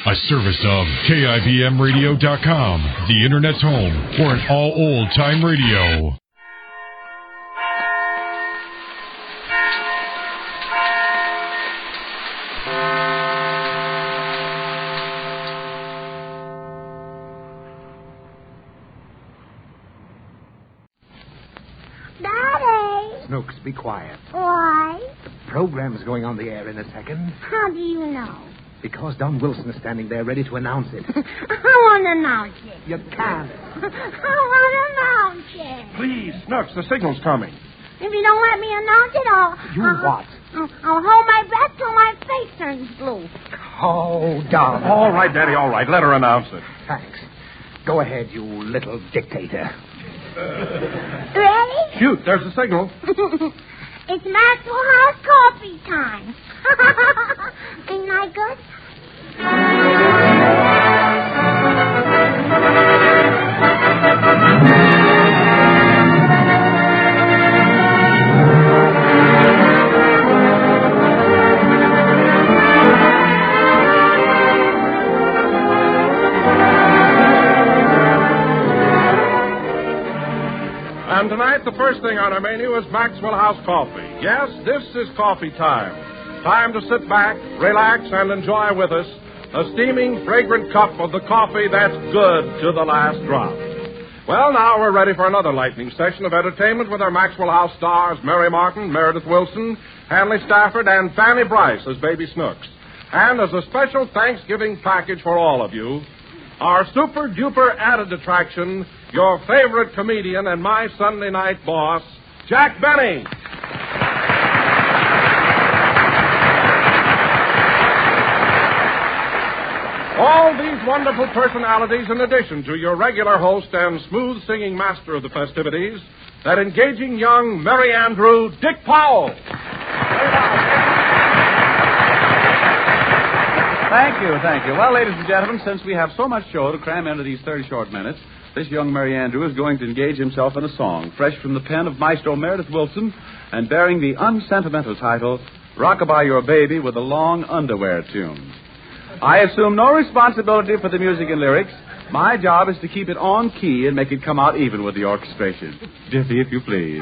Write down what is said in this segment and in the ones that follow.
A service of KIBMradio.com, the Internet's home for an all old-time radio. Daddy! Snooks, be quiet. Why? The program's going on the air in a second. How do you know? Because Don Wilson is standing there ready to announce it. I want to announce it. You can't. I want to announce it. Please, Snooks, the signal's coming. If you don't let me announce it, What? I'll hold my breath till my face turns blue. Oh, Don. All right, Daddy, all right. Let her announce it. Thanks. Go ahead, you little dictator. Ready? Shoot, there's the signal. It's Maxwell House coffee time. Ain't I good? And tonight, the first thing on our menu is Maxwell House coffee. Yes, this is coffee time. Time to sit back, relax, and enjoy with us a steaming, fragrant cup of the coffee that's good to the last drop. Well, now we're ready for another lightning session of entertainment with our Maxwell House stars, Mary Martin, Meredith Wilson, Hanley Stafford, and Fanny Bryce as Baby Snooks. And as a special Thanksgiving package for all of you, our super-duper added attraction, your favorite comedian and my Sunday night boss, Jack Benny. All these wonderful personalities in addition to your regular host and smooth-singing master of the festivities, that engaging young Merry Andrew, Dick Powell. Thank you. Well, ladies and gentlemen, since we have so much show to cram into these 30 short minutes, this young Merry Andrew is going to engage himself in a song fresh from the pen of Maestro Meredith Wilson and bearing the unsentimental title, Rockabye Your Baby with a Long Underwear Tune. I assume no responsibility for the music and lyrics. My job is to keep it on key and make it come out even with the orchestration. Diffie, if you please.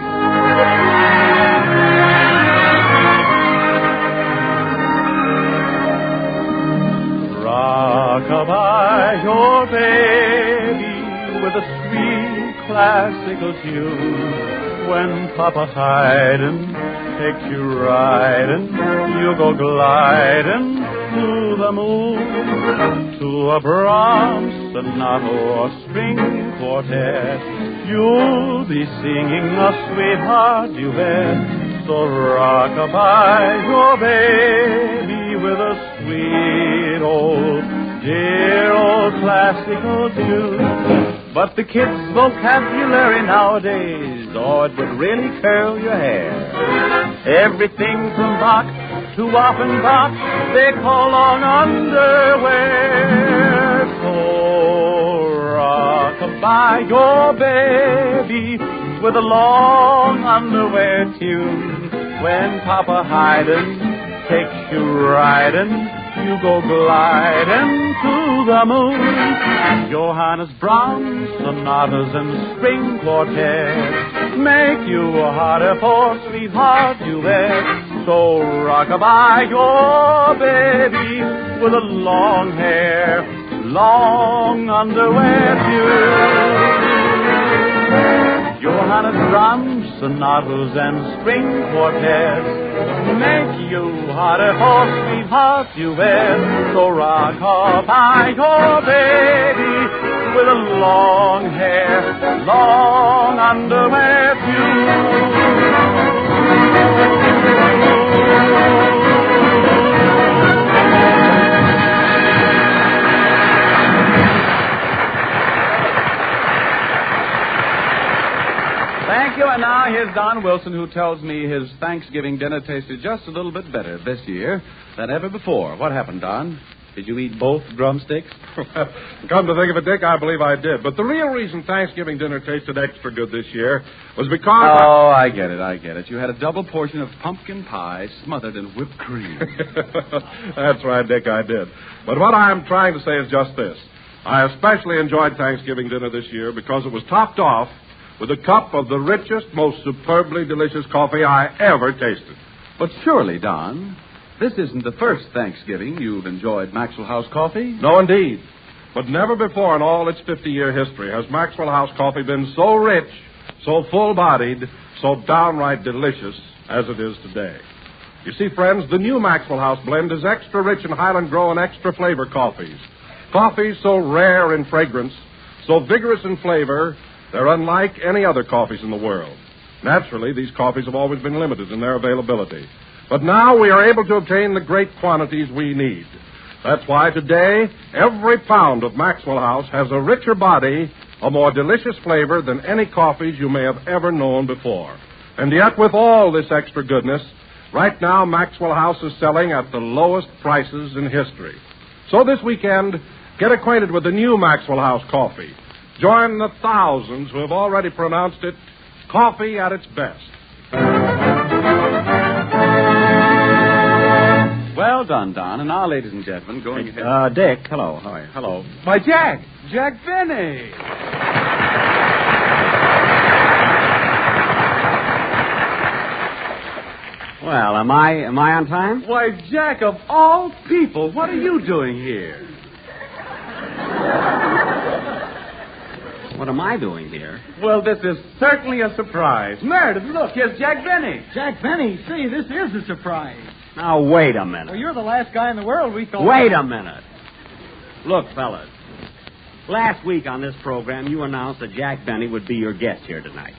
Rockabye your baby with a sweet classical tune. When Papa Haydn takes you riding, you go gliding to the moon, to a Brahms sonata or string quartet. You'll be singing a sweetheart duet. So rockabye your baby with a sweet old, dear old classical tune. But the kids' vocabulary nowadays, oh, it would really curl your hair. Everything from Bach to Offenbach, they call long underwear. So rockabye your baby with a long underwear tune. When Papa Haydn takes you riding, you go gliding to the moon. Johannes Brahms sonatas and string quartets make you harder for sweetheart duet. So rockabye your baby with a long hair, long underwear tune. Johannes Brahms sonatas and string quartets make you harder for sweetheart duet. So rockabye your baby with a long hair, long underwear tune. Thank you, and now here's Don Wilson, who tells me his Thanksgiving dinner tasted just a little bit better this year than ever before. What happened, Don? Did you eat both drumsticks? Come to think of it, Dick, I believe I did. But the real reason Thanksgiving dinner tasted extra good this year was because... Oh, I get it. You had a double portion of pumpkin pie smothered in whipped cream. That's right, Dick, I did. But what I'm trying to say is just this. I especially enjoyed Thanksgiving dinner this year because it was topped off with a cup of the richest, most superbly delicious coffee I ever tasted. But surely, Don, this isn't the first Thanksgiving you've enjoyed Maxwell House coffee. No, indeed. But never before in all its 50-year history has Maxwell House coffee been so rich, so full-bodied, so downright delicious as it is today. You see, friends, the new Maxwell House blend is extra rich in Highland Grow and extra flavor coffees. Coffees so rare in fragrance, so vigorous in flavor, they're unlike any other coffees in the world. Naturally, these coffees have always been limited in their availability. But now we are able to obtain the great quantities we need. That's why today, every pound of Maxwell House has a richer body, a more delicious flavor than any coffees you may have ever known before. And yet, with all this extra goodness, right now Maxwell House is selling at the lowest prices in history. So this weekend, get acquainted with the new Maxwell House coffee. Join the thousands who have already pronounced it coffee at its best. Well done, Don. And now, ladies and gentlemen, going ahead. Dick, hello. How are you? Hello. Why, Jack Benny. Well, am I on time? Why, Jack, of all people, what are you doing here? What am I doing here? Well, this is certainly a surprise. Meredith, look, here's Jack Benny. Jack Benny, see, this is a surprise. Now, wait a minute. Well, you're the last guy in the world we thought... Wait a minute. Look, fellas, last week on this program, you announced that Jack Benny would be your guest here tonight.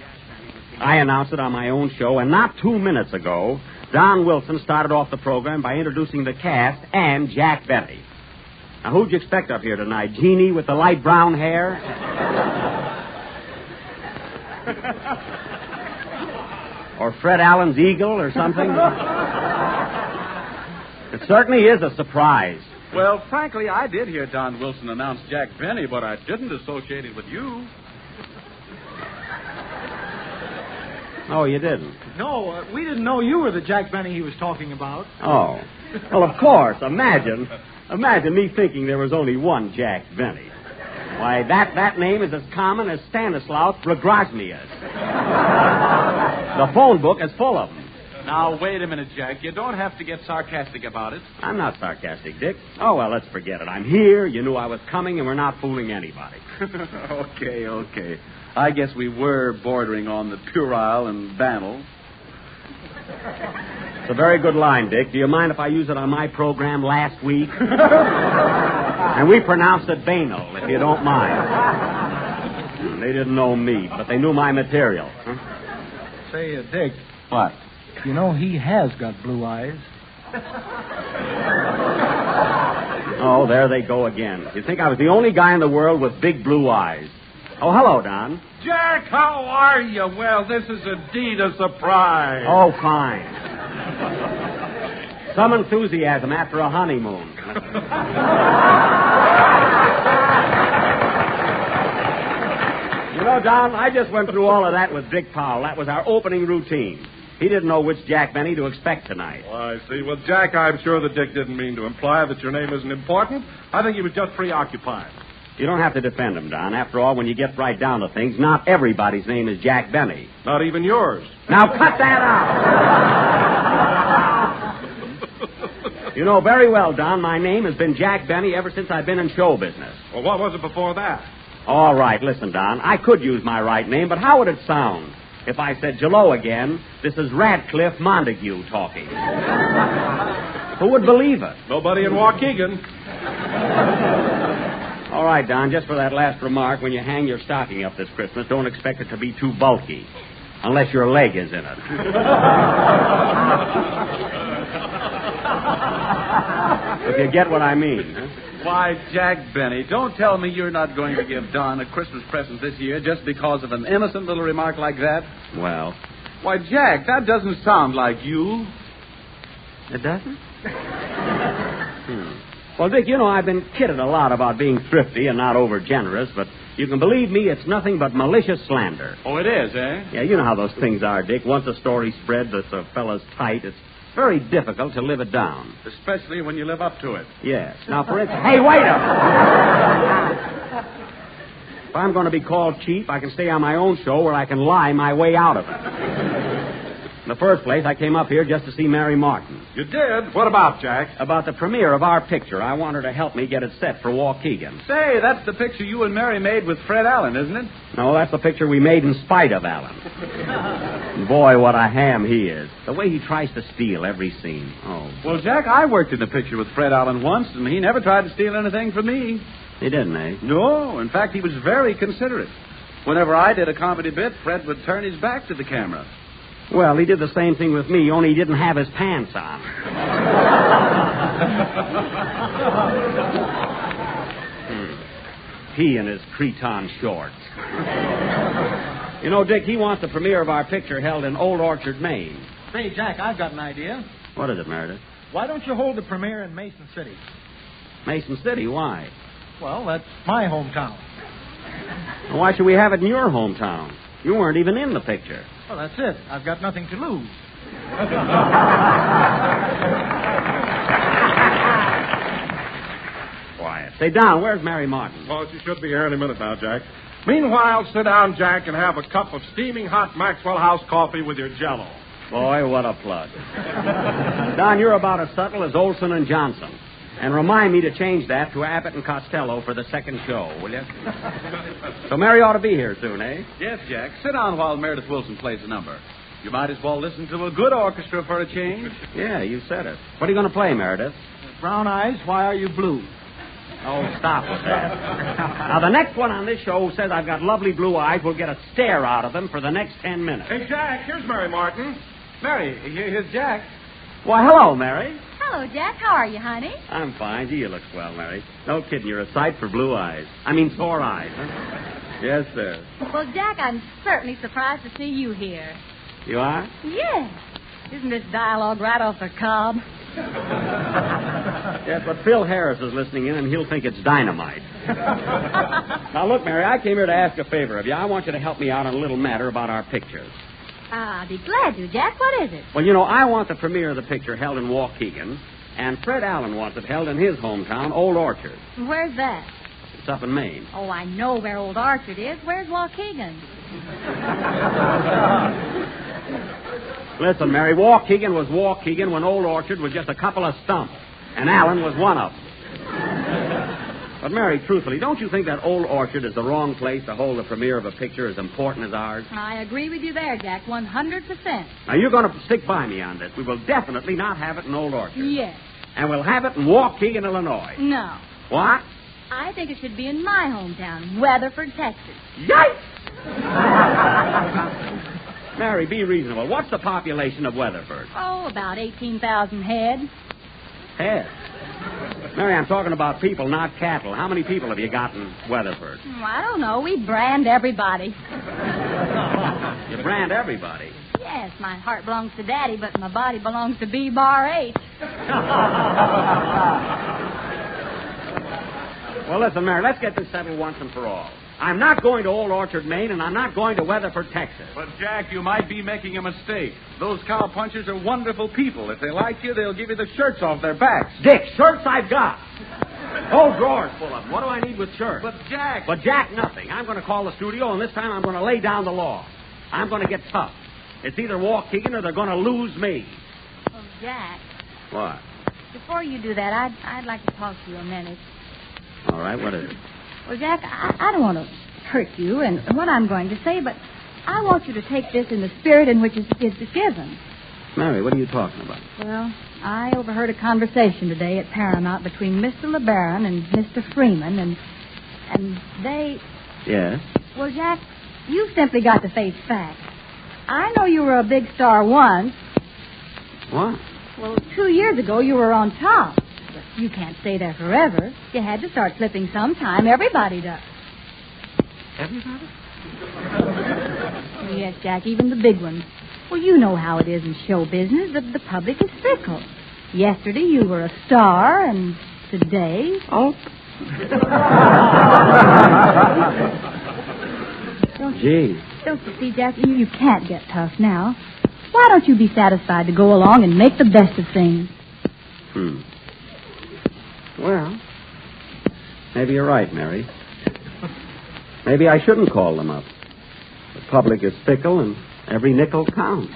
I announced it on my own show, and not 2 minutes ago, Don Wilson started off the program by introducing the cast and Jack Benny. Now, who'd you expect up here tonight? Jeannie with the light brown hair? Or Fred Allen's eagle or something? It certainly is a surprise. Well, frankly, I did hear Don Wilson announce Jack Benny, but I didn't associate it with you. Oh, you didn't? No, we didn't know you were the Jack Benny he was talking about. Oh. Well, of course. Imagine me thinking there was only one Jack Benny. Why, that name is as common as Stanislaus Groznius. The phone book is full of them. Now, wait a minute, Jack. You don't have to get sarcastic about it. I'm not sarcastic, Dick. Oh, well, let's forget it. I'm here, you knew I was coming, and we're not fooling anybody. Okay. I guess we were bordering on the puerile and banal. It's a very good line, Dick. Do you mind if I use it on my program last week? And we pronounced it banal, if you don't mind. They didn't know me, but they knew my material. Huh? Say, Dick. What? You know, he has got blue eyes. Oh, there they go again. You think I was the only guy in the world with big blue eyes. Oh, hello, Don. Jack, how are you? Well, this is indeed a surprise. Oh, fine. Some enthusiasm after a honeymoon. You know, Don, I just went through all of that with Dick Powell. That was our opening routine. He didn't know which Jack Benny to expect tonight. Well, I see. Well, Jack, I'm sure that Dick didn't mean to imply that your name isn't important. I think he was just preoccupied. You don't have to defend him, Don. After all, when you get right down to things, not everybody's name is Jack Benny. Not even yours. Now cut that out! You know very well, Don, my name has been Jack Benny ever since I've been in show business. Well, what was it before that? All right, listen, Don. I could use my right name, but how would it sound if I said, "Hello again, this is Radcliffe Montague talking"? Who would believe it? Nobody in Waukegan. All right, Don, just for that last remark, when you hang your stocking up this Christmas, don't expect it to be too bulky, unless your leg is in it. If you get what I mean. Huh? Why, Jack Benny, don't tell me you're not going to give Don a Christmas present this year just because of an innocent little remark like that. Well. Why, Jack, that doesn't sound like you. It doesn't? Well, Dick, you know I've been kidded a lot about being thrifty and not over-generous, but you can believe me, it's nothing but malicious slander. Oh, it is, eh? Yeah, you know how those things are, Dick. Once a story spreads that the fella's tight, it's very difficult to live it down. Especially when you live up to it. Yes. Now, for instance... Hey, wait a... If I'm going to be called cheap, I can stay on my own show where I can lie my way out of it. In the first place, I came up here just to see Mary Martin. You did? What about, Jack? About the premiere of our picture. I want her to help me get it set for Waukegan. Say, that's the picture you and Mary made with Fred Allen, isn't it? No, that's the picture we made in spite of Allen. Boy, what a ham he is. The way he tries to steal every scene. Oh. Well, Jack, I worked in the picture with Fred Allen once, and he never tried to steal anything from me. He didn't, eh? No. In fact, he was very considerate. Whenever I did a comedy bit, Fred would turn his back to the camera. Well, he did the same thing with me, only he didn't have his pants on. He and his creton shorts. You know, Dick, he wants the premiere of our picture held in Old Orchard, Maine. Say, Jack, I've got an idea. What is it, Meredith? Why don't you hold the premiere in Mason City? Mason City, why? Well, that's my hometown. Why should we have it in your hometown? You weren't even in the picture. Well, that's it. I've got nothing to lose. Quiet. Say, Don, where's Mary Martin? Well, she should be here any minute now, Jack. Meanwhile, sit down, Jack, and have a cup of steaming hot Maxwell House coffee with your Jell-O. Boy, what a plug. Don, you're about as subtle as Olson and Johnson. And remind me to change that to Abbott and Costello for the second show, will you? So Mary ought to be here soon, eh? Yes, Jack. Sit down while Meredith Wilson plays a number. You might as well listen to a good orchestra for a change. Yeah, you said it. What are you going to play, Meredith? Brown eyes, why are you blue? Oh, stop with that. Now, the next one on this show says I've got lovely blue eyes. We'll get a stare out of them for the next 10 minutes. Hey, Jack, here's Mary Martin. Mary, here's Jack. Why, hello, Mary. Hello, Jack. How are you, honey? I'm fine. Gee, you look swell, Mary. No kidding. You're a sight for blue eyes. I mean, sore eyes, huh? Yes, sir. Well, Jack, I'm certainly surprised to see you here. You are? Yes. Isn't this dialogue right off the cob? Yes, but Phil Harris is listening in, and he'll think it's dynamite. Now, look, Mary, I came here to ask a favor of you. I want you to help me out on a little matter about our pictures. I'll be glad to, Jack. What is it? Well, you know, I want the premiere of the picture held in Waukegan, and Fred Allen wants it held in his hometown, Old Orchard. Where's that? It's up in Maine. Oh, I know where Old Orchard is. Where's Waukegan? Listen, Mary, Waukegan was Waukegan when Old Orchard was just a couple of stumps, and Allen was one of them. But, Mary, truthfully, don't you think that Old Orchard is the wrong place to hold the premiere of a picture as important as ours? I agree with you there, Jack, 100%. Now, you're going to stick by me on this. We will definitely not have it in Old Orchard. Yes. And we'll have it in Waukegan, Illinois. No. What? I think it should be in my hometown, Weatherford, Texas. Yikes! Mary, be reasonable. What's the population of Weatherford? Oh, about 18,000 head. Head. Mary, I'm talking about people, not cattle. How many people have you got in Weatherford? I don't know. We brand everybody. You brand everybody? Yes, my heart belongs to Daddy, but my body belongs to B-bar-H. Well, listen, Mary, let's get this settled once and for all. I'm not going to Old Orchard, Maine, and I'm not going to Weatherford, Texas. But, Jack, you might be making a mistake. Those cowpunchers are wonderful people. If they like you, they'll give you the shirts off their backs. Dick, shirts I've got. Whole drawers full of them. What do I need with shirts? But, Jack... But, Jack, nothing. I'm going to call the studio, and this time I'm going to lay down the law. I'm going to get tough. It's either Waukegan or they're going to lose me. Well, Jack, What? before you do that, I'd like to talk to you a minute. All right, what is it? Well, Jack, I don't want to hurt you and what I'm going to say, but I want you to take this in the spirit in which it's given. Mary, what are you talking about? Well, I overheard a conversation today at Paramount between Mr. LeBaron and Mr. Freeman, and they... Yes? Well, Jack, you've simply got to face facts. I know you were a big star once. What? Well, 2 years ago you were on top. But you can't stay there forever. You had to start slipping sometime. Everybody does. Everybody? Yes, Jack, even the big ones. Well, you know how it is in show business. The public is fickle. Yesterday you were a star, and today. Oh. Gee. Don't you see, Jack? You can't get tough now. Why don't you be satisfied to go along and make the best of things? Well, maybe you're right, Mary. Maybe I shouldn't call them up. The public is fickle and every nickel counts.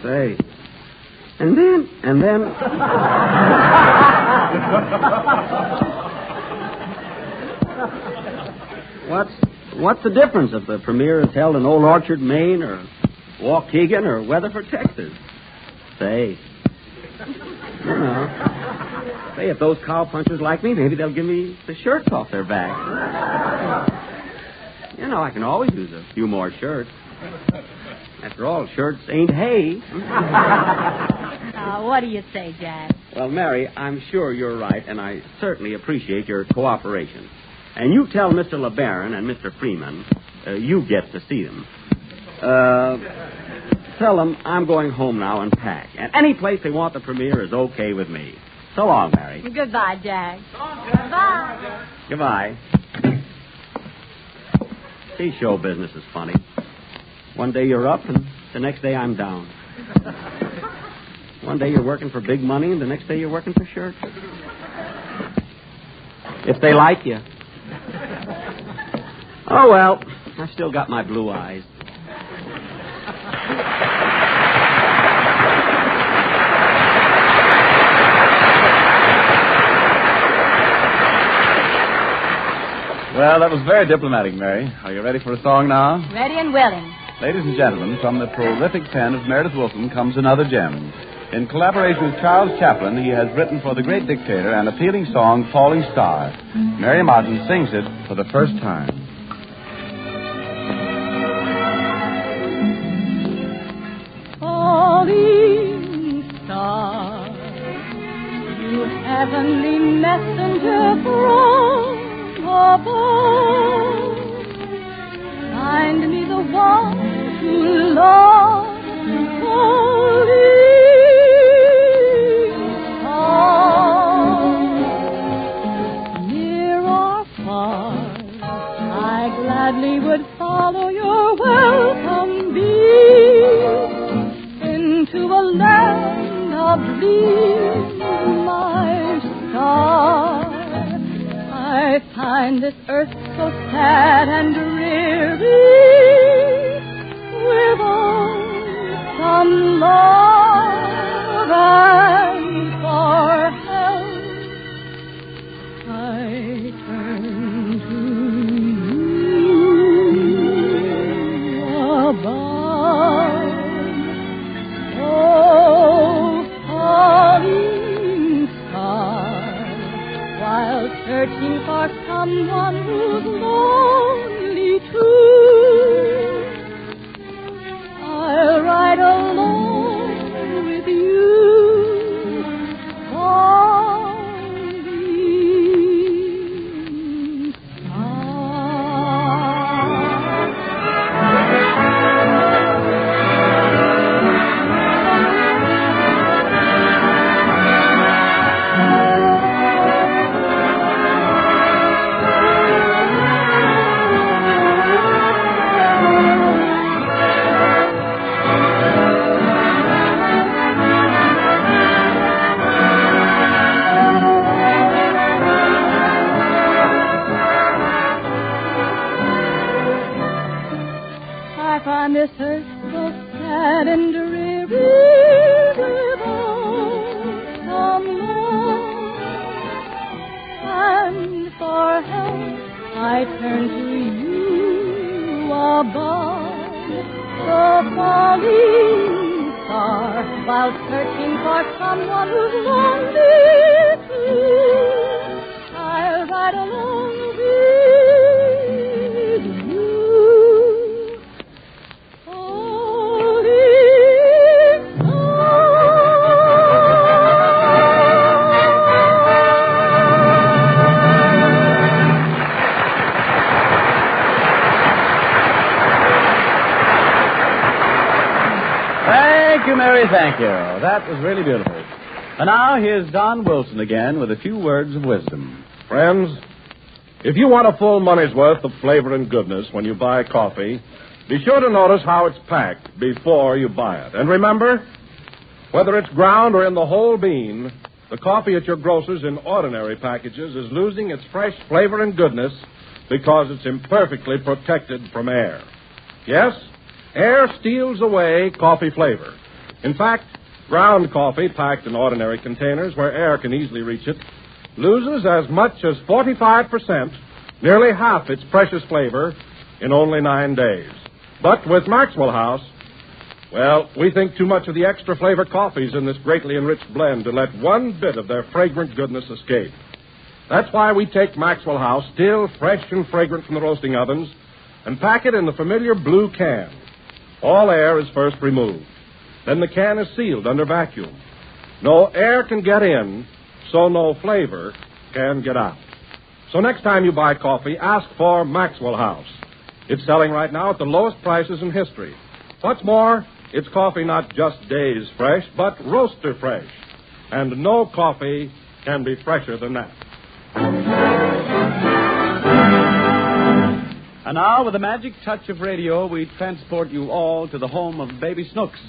Say. And then... What's the difference if the premiere is held in Old Orchard, Maine, or Waukegan, or Weatherford, Texas? Say. You know. Say, if those cowpunchers like me, maybe they'll give me the shirts off their backs. You know, I can always use a few more shirts. After all, shirts ain't hay. What do you say, Jack? Well, Mary, I'm sure you're right, and I certainly appreciate your cooperation. And you tell Mr. LeBaron and Mr. Freeman, you get to see them. Tell them I'm going home now and pack. And any place they want the premiere is okay with me. So long, Mary. Goodbye, Jack. Goodbye. Goodbye. See, show business is funny. One day you're up, and the next day I'm down. One day you're working for big money, and the next day you're working for shirts. If they like you. Oh, well, I still got my blue eyes. Well, that was very diplomatic, Mary. Are you ready for a song now? Ready and willing. Ladies and gentlemen, from the prolific pen of Meredith Willson comes another gem. In collaboration with Charles Chaplin, he has written for the great dictator an appealing song, Falling Star. Mary Martin sings it for the first time. Falling star, you heavenly messenger from above, find me the one who loves falling star. Near or far, I gladly would follow your welcome beam into a land of dreams, my star. I find this earth so sad and dreary, without some love and for help, I turn to you above. Oh, falling star, while searching for someone who's lonely too, I'll ride alone with you, falling find this earth so sad and dreary, without some love and for help, I turn to you above. The falling star, while searching for someone who's lonely too, I'll ride along with you. Thank you, Mary. thank you. That was really beautiful. And now here's Don Wilson again with a few words of wisdom. Friends, if you want a full money's worth of flavor and goodness when you buy coffee, be sure to notice how it's packed before you buy it. And remember, whether it's ground or in the whole bean, the coffee at your grocer's in ordinary packages is losing its fresh flavor and goodness because it's imperfectly protected from air. Yes, air steals away coffee flavor. In fact, ground coffee packed in ordinary containers where air can easily reach it loses as much as 45%, nearly half its precious flavor, in only 9 days. But with Maxwell House, well, we think too much of the extra flavor coffees in this greatly enriched blend to let one bit of their fragrant goodness escape. That's why we take Maxwell House, still fresh and fragrant from the roasting ovens, and pack it in the familiar blue can. All air is first removed. Then the can is sealed under vacuum. No air can get in, so no flavor can get out. So next time you buy coffee, ask for Maxwell House. It's selling right now at the lowest prices in history. What's more, it's coffee not just days fresh, but roaster fresh. And no coffee can be fresher than that. And now, with the magic touch of radio, we transport you all to the home of baby Snooks.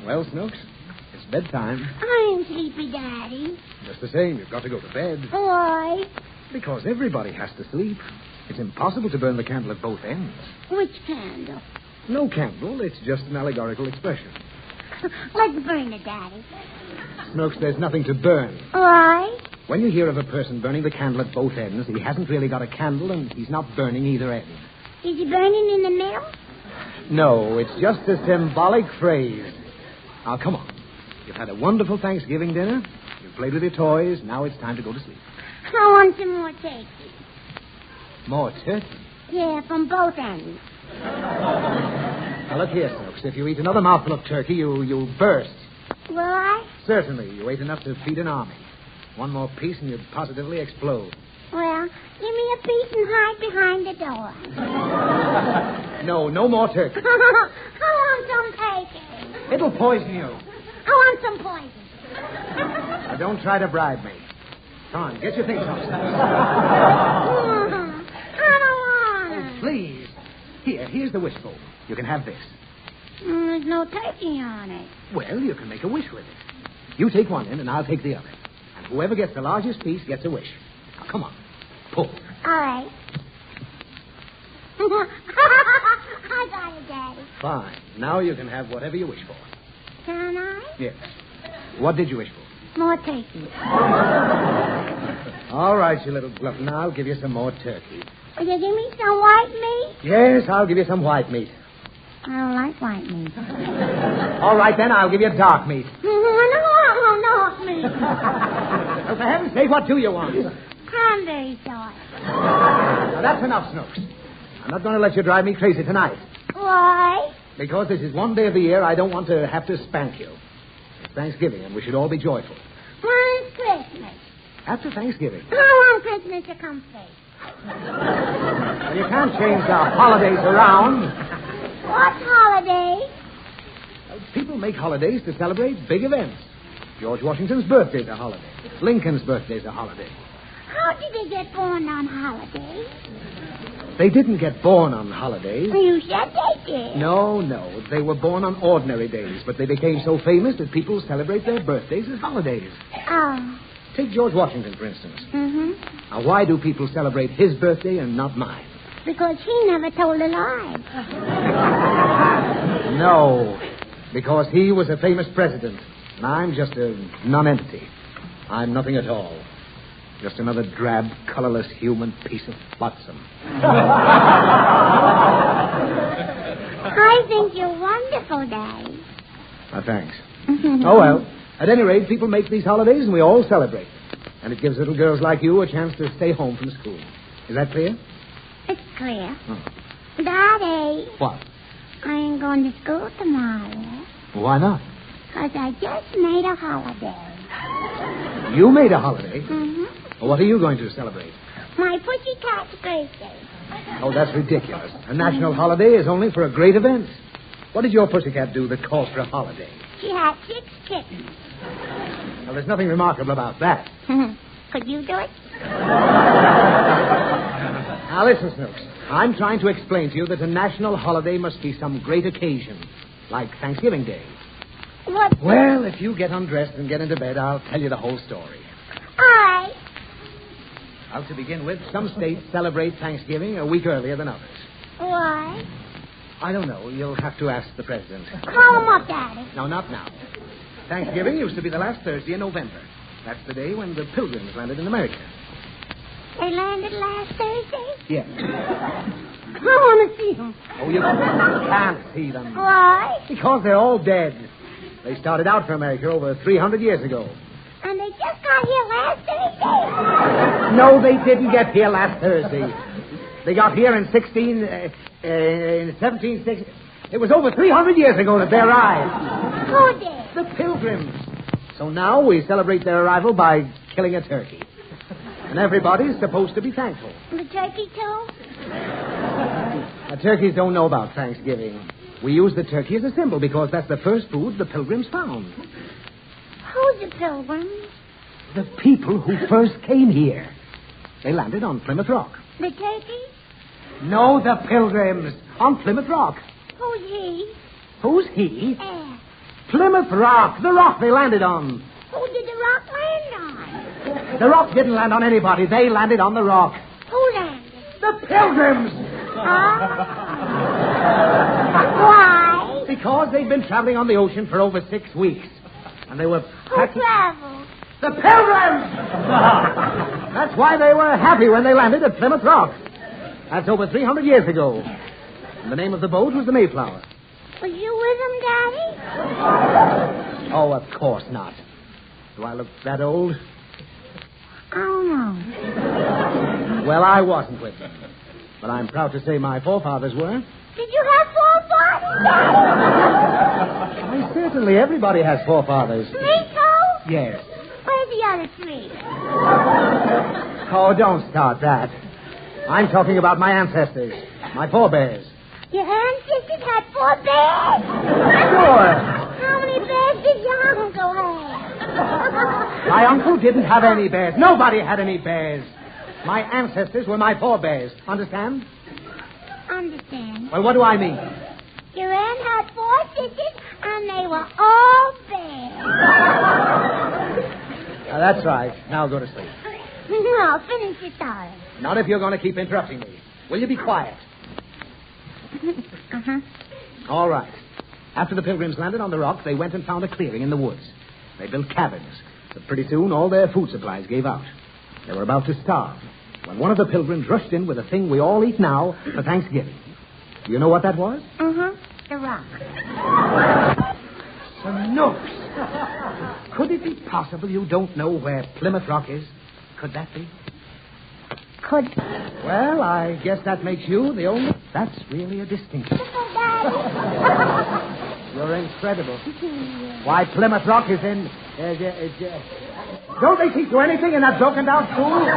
Well, Snooks, it's bedtime. I'm sleepy, Daddy. Just the same, you've got to go to bed. Why? Because everybody has to sleep. It's impossible to burn the candle at both ends. Which candle? No candle, it's just an allegorical expression. Let's burn it, Daddy. Snooks, there's nothing to burn. Why? When you hear of a person burning the candle at both ends, he hasn't really got a candle and he's not burning either end. Is he burning in the middle? No, it's just a symbolic phrase. Now, come on. You've had a wonderful Thanksgiving dinner. You've played with your toys. Now it's time to go to sleep. I want some more turkey. More turkey? Yeah, from both ends. Now, look here, Snooks. If you eat another mouthful of turkey, you'll burst. Will I? Certainly. You ate enough to feed an army. One more piece and you'd positively explode. Well, give me a piece and hide behind the door. No more turkey. I want some turkey. It'll poison you. I want some poison. Now, don't try to bribe me. Come on, get your things off. I don't want it. Please. Here's the wishbowl. You can have this. There's no turkey on it. Well, you can make a wish with it. You take one end and I'll take the other. And whoever gets the largest piece gets a wish. Now, come on. Pull. All right. I got it, Daddy. Fine. Now you can have whatever you wish for. Can I? Yes. What did you wish for? More turkey. All right, you little glutton. I'll give you some more turkey. Will you give me some white meat? Yes, I'll give you some white meat. I don't like white meat. All right, then, I'll give you dark meat. I don't want dark meat. Well, for heaven's sake, what do you want? Cranberry sauce. Now, that's enough, Snooks. I'm not going to let you drive me crazy tonight. Why? Because this is one day of the year I don't want to have to spank you. It's Thanksgiving, and we should all be joyful. When's Christmas? After Thanksgiving. I want Christmas to come first. Well, you can't change the holidays around. What holiday? People make holidays to celebrate big events. George Washington's birthday's a holiday. Lincoln's birthday's a holiday. How did they get born on holidays? They didn't get born on holidays. You said they did. No. They were born on ordinary days, but they became so famous that people celebrate their birthdays as holidays. Oh. Take George Washington, for instance. Mm-hmm. Now, why do people celebrate his birthday and not mine? Because he never told a lie. No, because he was a famous president, and I'm just a nonentity. I'm nothing at all. Just another drab, colorless human piece of flotsam. I think you're wonderful, Daddy. Thanks. Oh, well. At any rate, people make these holidays, and we all celebrate. And it gives little girls like you a chance to stay home from school. Is that clear? It's clear. Oh. Daddy. What? I ain't going to school tomorrow. Why not? Because I just made a holiday. You made a holiday? Mm-hmm. Well, what are you going to celebrate? My pussycat's birthday. Oh, that's ridiculous. A national holiday is only for a great event. What did your pussycat do that called for a holiday? She had 6 kittens. Well, there's nothing remarkable about that. Could you do it? Now, listen, Snooks. I'm trying to explain to you that a national holiday must be some great occasion, like Thanksgiving Day. What? Well, if you get undressed and get into bed, I'll tell you the whole story. All right. Well, to begin with, some states celebrate Thanksgiving a week earlier than others. Why? I don't know. You'll have to ask the president. Call him up, Daddy. No, not now. Thanksgiving used to be the last Thursday in November. That's the day when the Pilgrims landed in America. They landed last Thursday? Yes. I want to see them. Oh, you can't see them. Why? Because they're all dead. They started out for America over 300 years ago. And they just got here last Thursday? No, they didn't get here last Thursday. They got here in 1760. It was over 300 years ago that they arrived. Who did? The Pilgrims. So now we celebrate their arrival by killing a turkey. And everybody's supposed to be thankful. The turkey, too? Turkeys don't know about Thanksgiving. We use the turkey as a symbol because that's the first food the Pilgrims found. Who's the Pilgrims? The people who first came here. They landed on Plymouth Rock. The turkey? No, the Pilgrims. On Plymouth Rock. Who's he? Who's he? Yeah. Plymouth Rock. The rock they landed on. Who did the rock land on? The rock didn't land on anybody. They landed on the rock. Who landed? The Pilgrims. Why? Because they'd been traveling on the ocean for over 6 weeks. And they were... Who traveled? The Pilgrims! That's why they were happy when they landed at Plymouth Rock. That's over 300 years ago. And the name of the boat was the Mayflower. Was you with them, Daddy? Oh, of course not. Do I look that old? I don't know. Well, I wasn't with them. But I'm proud to say my forefathers were. Did you have forefathers, Daddy? Why, certainly everybody has forefathers. Me, too? Yes. Where's the other 3? Oh, don't start that. I'm talking about my ancestors, my forebears. Your ancestors had 4 bears? Sure. How many bears did your uncle have? My uncle didn't have any bears. Nobody had any bears. My ancestors were my forebears. Understand? Understand. Well, what do I mean? Your aunt had 4 sisters, and they were all bears. That's right. Now go to sleep. No, finish your story. Not if you're going to keep interrupting me. Will you be quiet? Uh-huh. All right. After the Pilgrims landed on the rock, they went and found a clearing in the woods. They built cabins, but pretty soon all their food supplies gave out. They were about to starve when one of the Pilgrims rushed in with a thing we all eat now for Thanksgiving. Do you know what that was? Uh-huh. The rock. Snooks. Could it be possible you don't know where Plymouth Rock is? Could that be? Could. Well, I guess that makes you the only... That's really a distinction. You're incredible. Why, Plymouth Rock is in... Don't they teach you anything in that broken-down school? Where is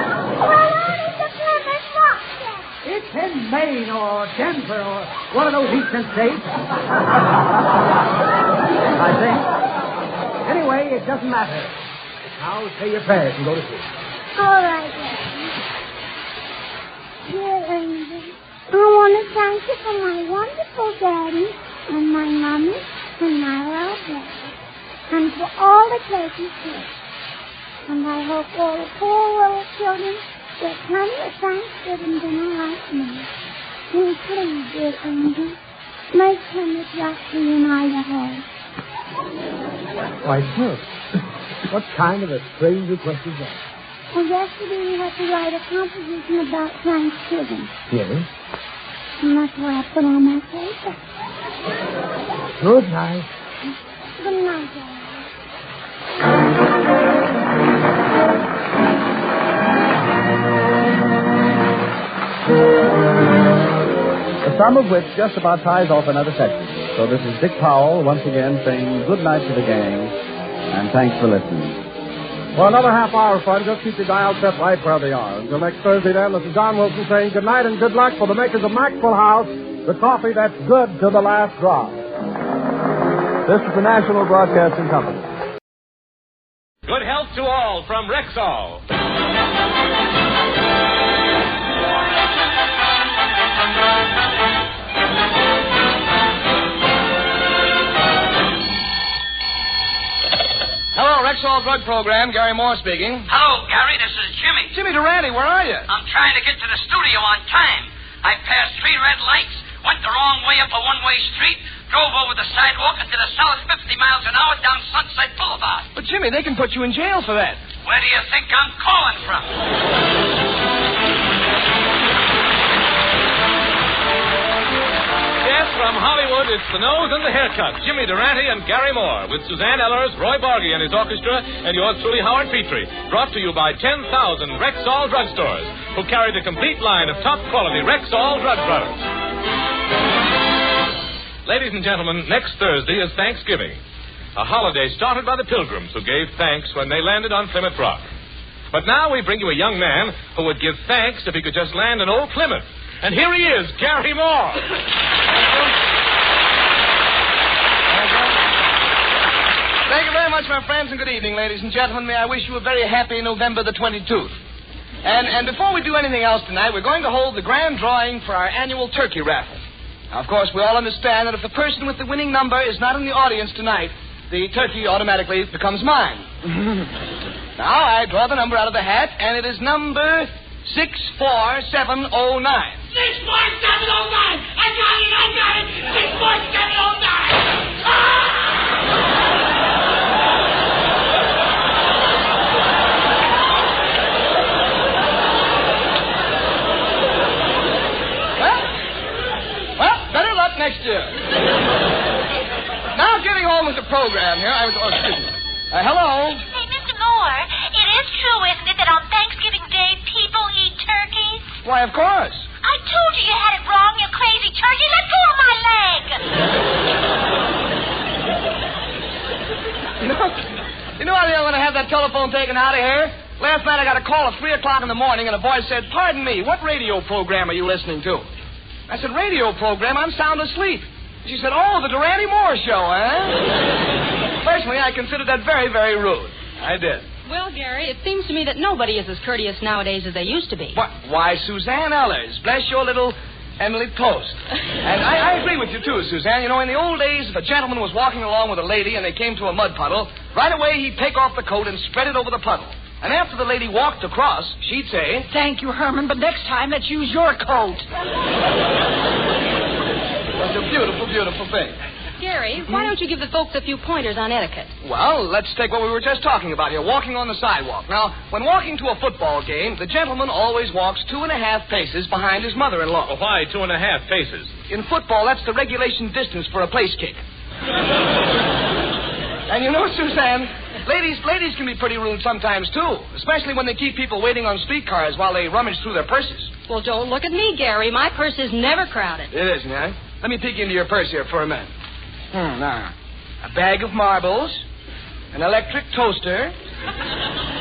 the Plymouth Rock, then? It's in Maine or Denver or one of those eastern states. I think. Anyway, it doesn't matter. Now say your prayers and go to sleep. All right, Daddy. Dear Angel, I want to thank you for my wonderful daddy and my mommy and my little brother, and for all the turkeys too. And I hope all the poor little children get plenty of Thanksgiving dinner like me. And please, dear Angel, make Plymouth Rock reunite at home. Why, Snooks, what kind of a strange request is that? Well, yesterday we had to write a composition about Thanksgiving. Yes? And that's what I put on my paper. Good night. Good night, Daddy. The sum of which just about ties off another section. So this is Dick Powell once again saying good night to the gang, and thanks for listening. For another half hour of fun, just keep your dial set right where they are. Until next Thursday, then, this is John Wilson saying good night and good luck for the makers of Maxwell House, the coffee that's good to the last drop. This is the National Broadcasting Company. Good health to all from Rexall. Hello, Rexall Drug Program. Gary Moore speaking. Hello, Gary. This is Jimmy. Jimmy Durante, where are you? I'm trying to get to the studio on time. I passed 3 red lights, went the wrong way up a one-way street, drove over the sidewalk and did a solid 50 miles an hour down Sunset Boulevard. But, Jimmy, they can put you in jail for that. Where do you think I'm calling from? Yes, from Hollywood, it's the nose and the haircut. Jimmy Durante and Gary Moore, with Suzanne Ellers, Roy Bargy and his orchestra, and yours truly, Howard Petrie. Brought to you by 10,000 Rexall drugstores, who carry the complete line of top-quality Rexall drug products. Ladies and gentlemen, next Thursday is Thanksgiving, a holiday started by the Pilgrims who gave thanks when they landed on Plymouth Rock. But now we bring you a young man who would give thanks if he could just land in old Plymouth. And here he is, Gary Moore. Thank you very much, my friends, and good evening, ladies and gentlemen. May I wish you a very happy November the 22nd. And before we do anything else tonight, we're going to hold the grand drawing for our annual turkey raffle. Now, of course, we all understand that if the person with the winning number is not in the audience tonight, the turkey automatically becomes mine. Now, I draw the number out of the hat, and it is number 64709. 64709! I got it! 64709! Well, better luck next year. Now, getting on with the program here, excuse me. Hello? Hey, Mr. Moore, it is true, isn't it, that on Thanksgiving Day people eat turkeys? Why, of course. I told you you had it wrong, you crazy turkey. Let go of my leg. You know how I'm going to have that telephone taken out of here? Last night I got a call at 3 o'clock in the morning, and a voice said, "Pardon me, what radio program are you listening to?" I said, "Radio program? I'm sound asleep." She said, "Oh, the Durante Moore Show, eh?" Personally, I considered that very, very rude. I did. Well, Gary, it seems to me that nobody is as courteous nowadays as they used to be. What? Why, Suzanne Ellers. Bless your little Emily Post. And I agree with you, too, Suzanne. You know, in the old days, if a gentleman was walking along with a lady and they came to a mud puddle, right away he'd take off the coat and spread it over the puddle. And after the lady walked across, she'd say, "Thank you, Herman, but next time let's use your coat." That's a beautiful, beautiful thing. Gary, why don't you give the folks a few pointers on etiquette? Well, let's take what we were just talking about here, walking on the sidewalk. Now, when walking to a football game, the gentleman always walks 2.5 paces behind his mother-in-law. Well, why 2.5 paces? In football, that's the regulation distance for a place kick. And you know, Suzanne, ladies can be pretty rude sometimes, too, especially when they keep people waiting on streetcars while they rummage through their purses. Well, don't look at me, Gary. My purse is never crowded. It isn't, eh? Let me peek into your purse here for a minute. Now, a bag of marbles, an electric toaster,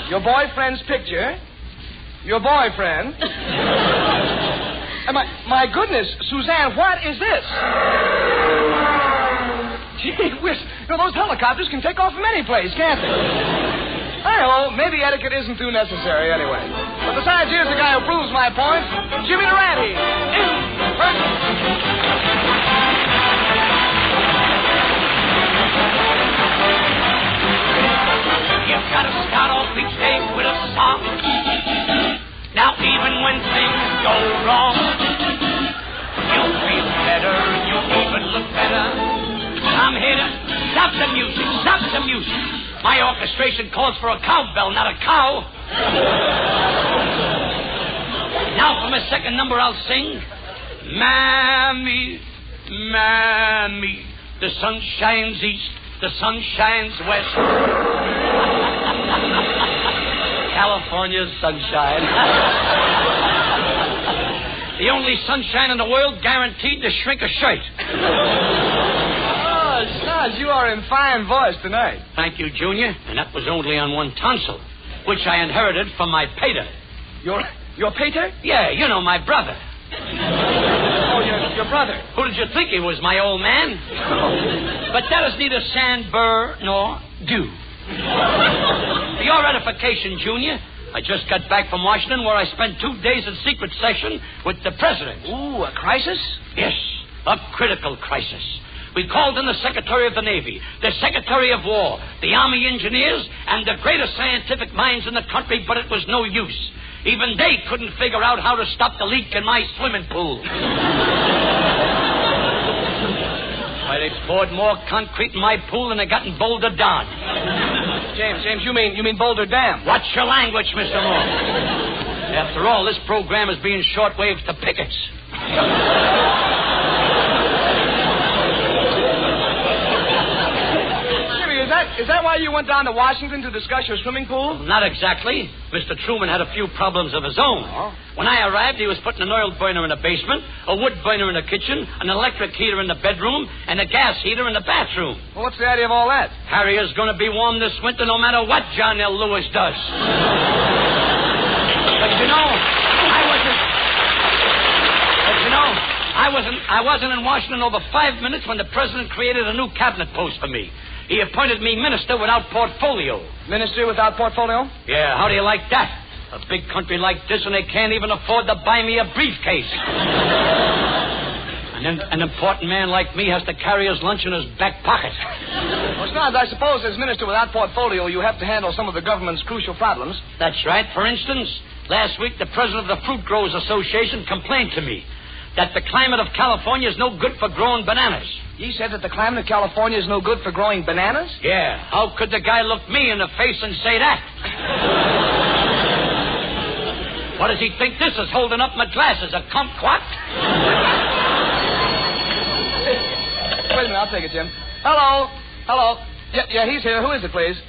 your boyfriend's picture, your boyfriend. And my goodness, Suzanne, what is this? Gee whiz, you know, those helicopters can take off from any place, can't they? I don't know, maybe etiquette isn't too necessary anyway. But besides, here's the guy who proves my point, Jimmy Durante. You've got to start off each day with a song. Now, even when things go wrong, you'll feel better, you'll even look better. I'm here to stop the music, stop the music. My orchestration calls for a cowbell, not a cow. Now, for my second number, I'll sing. Mammy, Mammy, the sun shines east, the sun shines west. California's sunshine. The only sunshine in the world guaranteed to shrink a shirt. Oh, Snooks, you are in fine voice tonight. Thank you, Junior. And that was only on one tonsil. which I inherited from my pater. Your pater? Yeah, you know, my brother. Oh, your brother. Who did you think he was, my old man? But that is neither sand, burr, nor dew. For your edification, Junior, I just got back from Washington where I spent 2 days in secret session with the president. Ooh, a crisis? Yes, a critical crisis. We called in the Secretary of the Navy, the Secretary of War, the Army Engineers, and the greatest scientific minds in the country, but it was no use. Even they couldn't figure out how to stop the leak in my swimming pool. Why, they poured more concrete in my pool than they got in Boulder Dodge. James, you mean Boulder Dam? Watch your language, Mr. Moore. After all, this program is being shortwaved to pickets. Is that why you went down to Washington to discuss your swimming pool? Not exactly. Mr. Truman had a few problems of his own. Oh. When I arrived, he was putting an oil burner in the basement, a wood burner in the kitchen, an electric heater in the bedroom, and a gas heater in the bathroom. Well, what's the idea of all that? Harriet's going to be warm this winter no matter what John L. Lewis does. But you know, I wasn't in Washington over 5 minutes when the president created a new cabinet post for me. He appointed me minister without portfolio. Minister without portfolio? Yeah, how do you like that? A big country like this, and they can't even afford to buy me a briefcase. An important man like me has to carry his lunch in his back pocket. Well, Snobs, I suppose as minister without portfolio, you have to handle some of the government's crucial problems. That's right. For instance, last week the president of the Fruit Growers Association complained to me that the climate of California is no good for growing bananas. He said that the climate of California is no good for growing bananas? Yeah. How could the guy look me in the face and say that? What does he think this is holding up my glasses? A kumquat? Wait a minute, I'll take it, Jim. Hello. Yeah, he's here. Who is it, please?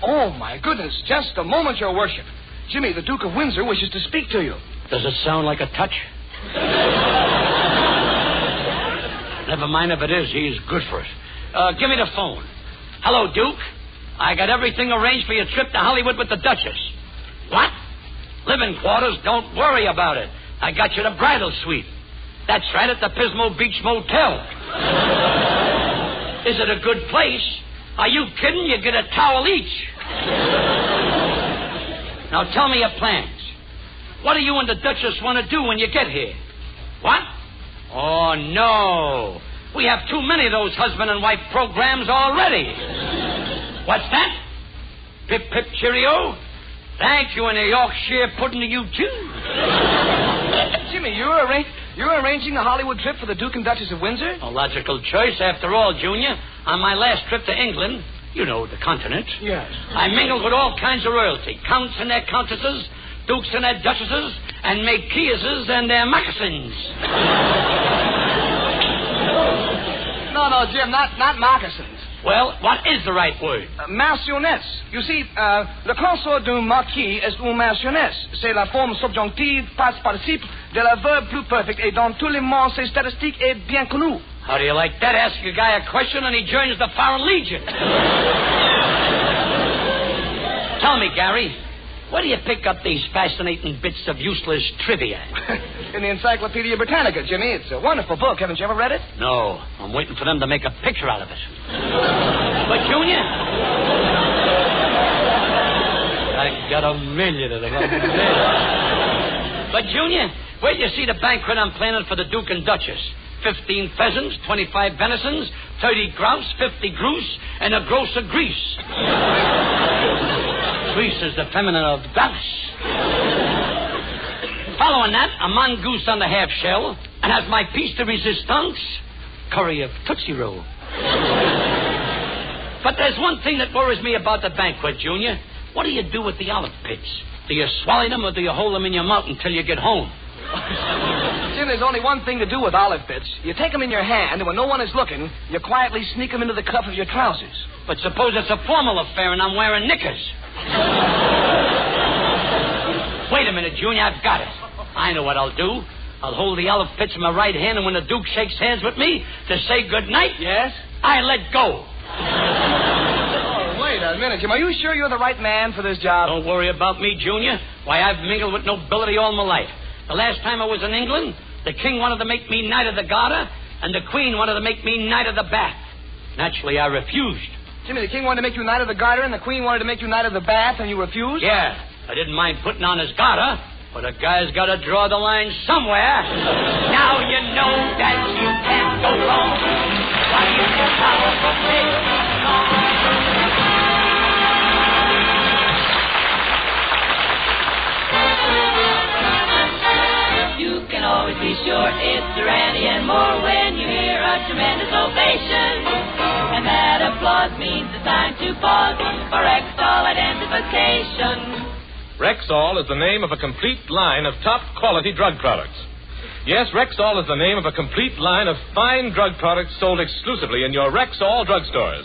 Oh, my goodness. Just a moment, Your Worship. Jimmy, the Duke of Windsor wishes to speak to you. Does it sound like a touch? Never mind if it is. He's good for it. Give me the phone. Hello, Duke. I got everything arranged for your trip to Hollywood with the Duchess. What? Living quarters? Don't worry about it. I got you the bridal suite. That's right, at the Pismo Beach Motel. Is it a good place? Are you kidding? You get a towel each. Now tell me your plans. What do you and the Duchess want to do when you get here? What? Oh, no. We have too many of those husband and wife programs already. What's that? Pip, pip, cheerio? Thank you, and a Yorkshire pudding to you, too. Jimmy, you're arranging a Hollywood trip for the Duke and Duchess of Windsor? A logical choice, after all, Junior. On my last trip to England, you know, the continent. Yes. I mingled with all kinds of royalty. Counts and their countesses, dukes and their duchesses, and marquises and their moccasins. No, Jim, not moccasins. Well, what is the right word? Marchioness. You see, le consort d'un marquis est une marchioness. C'est la forme subjonctive, past participe, de la verbe plus perfect, et dans tous les mots, c'est statistique et bien connu. How do you like that? Ask a guy a question and he joins the Foreign Legion. Tell me, Gary, where do you pick up these fascinating bits of useless trivia? In the Encyclopedia Britannica, Jimmy. It's a wonderful book. Haven't you ever read it? No. I'm waiting for them to make a picture out of it. But, Junior, I got a million of them. But, Junior, where do you see the banquet I'm planning for the Duke and Duchess? 15 pheasants, 25 venisons, 30 grouse, 50 grouse, and a gross of grease. Grease is the feminine of Dallas. Following that, a mongoose on the half shell, and as my piece de resistance, curry of Tootsie Roll. But there's one thing that worries me about the banquet, Junior. What do you do with the olive pits? Do you swallow them or do you hold them in your mouth until you get home? Jim, there's only one thing to do with olive pits. You take them in your hand, and when no one is looking, you quietly sneak them into the cuff of your trousers. But suppose it's a formal affair and I'm wearing knickers. Wait a minute, Junior, I've got it. I know what I'll do. I'll hold the olive pits in my right hand, and when the Duke shakes hands with me to say good night, yes, I let go. Oh, wait a minute, Jim. Are you sure you're the right man for this job? Don't worry about me, Junior. Why, I've mingled with nobility all my life. The last time I was in England, the king wanted to make me Knight of the Garter, and the queen wanted to make me Knight of the Bath. Naturally, I refused. Jimmy, the king wanted to make you Knight of the Garter, and the queen wanted to make you Knight of the Bath, and you refused? Yeah, I didn't mind putting on his garter, but a guy's got to draw the line somewhere. Now you know that you can't go wrong. Why you so powerful, big, strong. You can always be sure it's Durante and more when you hear a tremendous ovation. And that applause means it's time to pause for Rexall identification. Rexall is the name of a complete line of top-quality drug products. Yes, Rexall is the name of a complete line of fine drug products sold exclusively in your Rexall drugstores.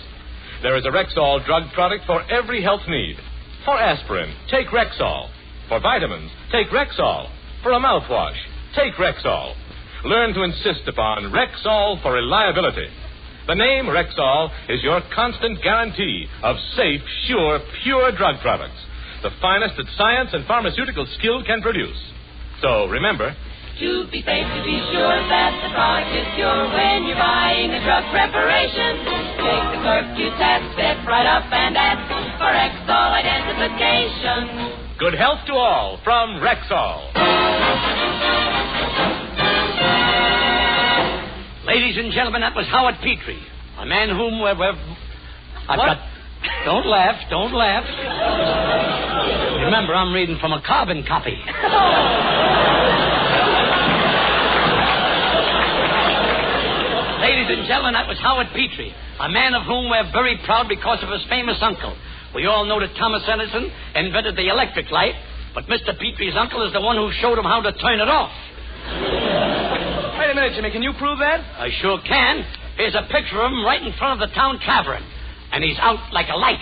There is a Rexall drug product for every health need. For aspirin, take Rexall. For vitamins, take Rexall. For a mouthwash, take Rexall. Learn to insist upon Rexall for reliability. The name Rexall is your constant guarantee of safe, sure, pure drug products. The finest that science and pharmaceutical skill can produce. So, remember, To be safe, to be sure that the product is pure when you're buying a drug preparation. Take the clerk you task, step right up and ask for Rexall identification. good health to all from Rexall. Ladies and gentlemen, that was Howard Petrie, a man whom Don't laugh. Remember, I'm reading from a carbon copy. Ladies and gentlemen, that was Howard Petrie, a man of whom we're very proud because of his famous uncle. We all know that Thomas Edison invented the electric light, but Mr. Petrie's uncle is the one who showed him how to turn it off. Wait a minute, Jimmy. Can you prove that? I sure can. Here's a picture of him right in front of the town tavern, and he's out like a light.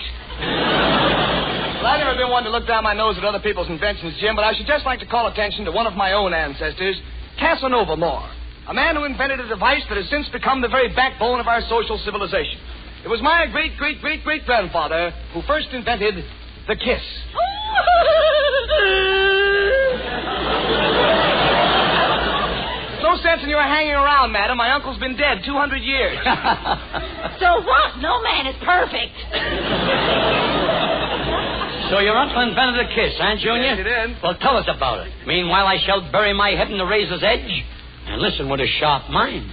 Well, I've never been one to look down my nose at other people's inventions, Jim, but I should just like to call attention to one of my own ancestors, Casanova Moore, a man who invented a device that has since become the very backbone of our social civilization. It was my great-great-great-great-grandfather who first invented the kiss. No sense in your hanging around, madam. My uncle's been dead 200 years. So what? No man is perfect. So your uncle invented a kiss, huh, Junior? Yes, he did. Well, tell us about it. Meanwhile, I shall bury my head in the razor's edge and listen with a sharp mind.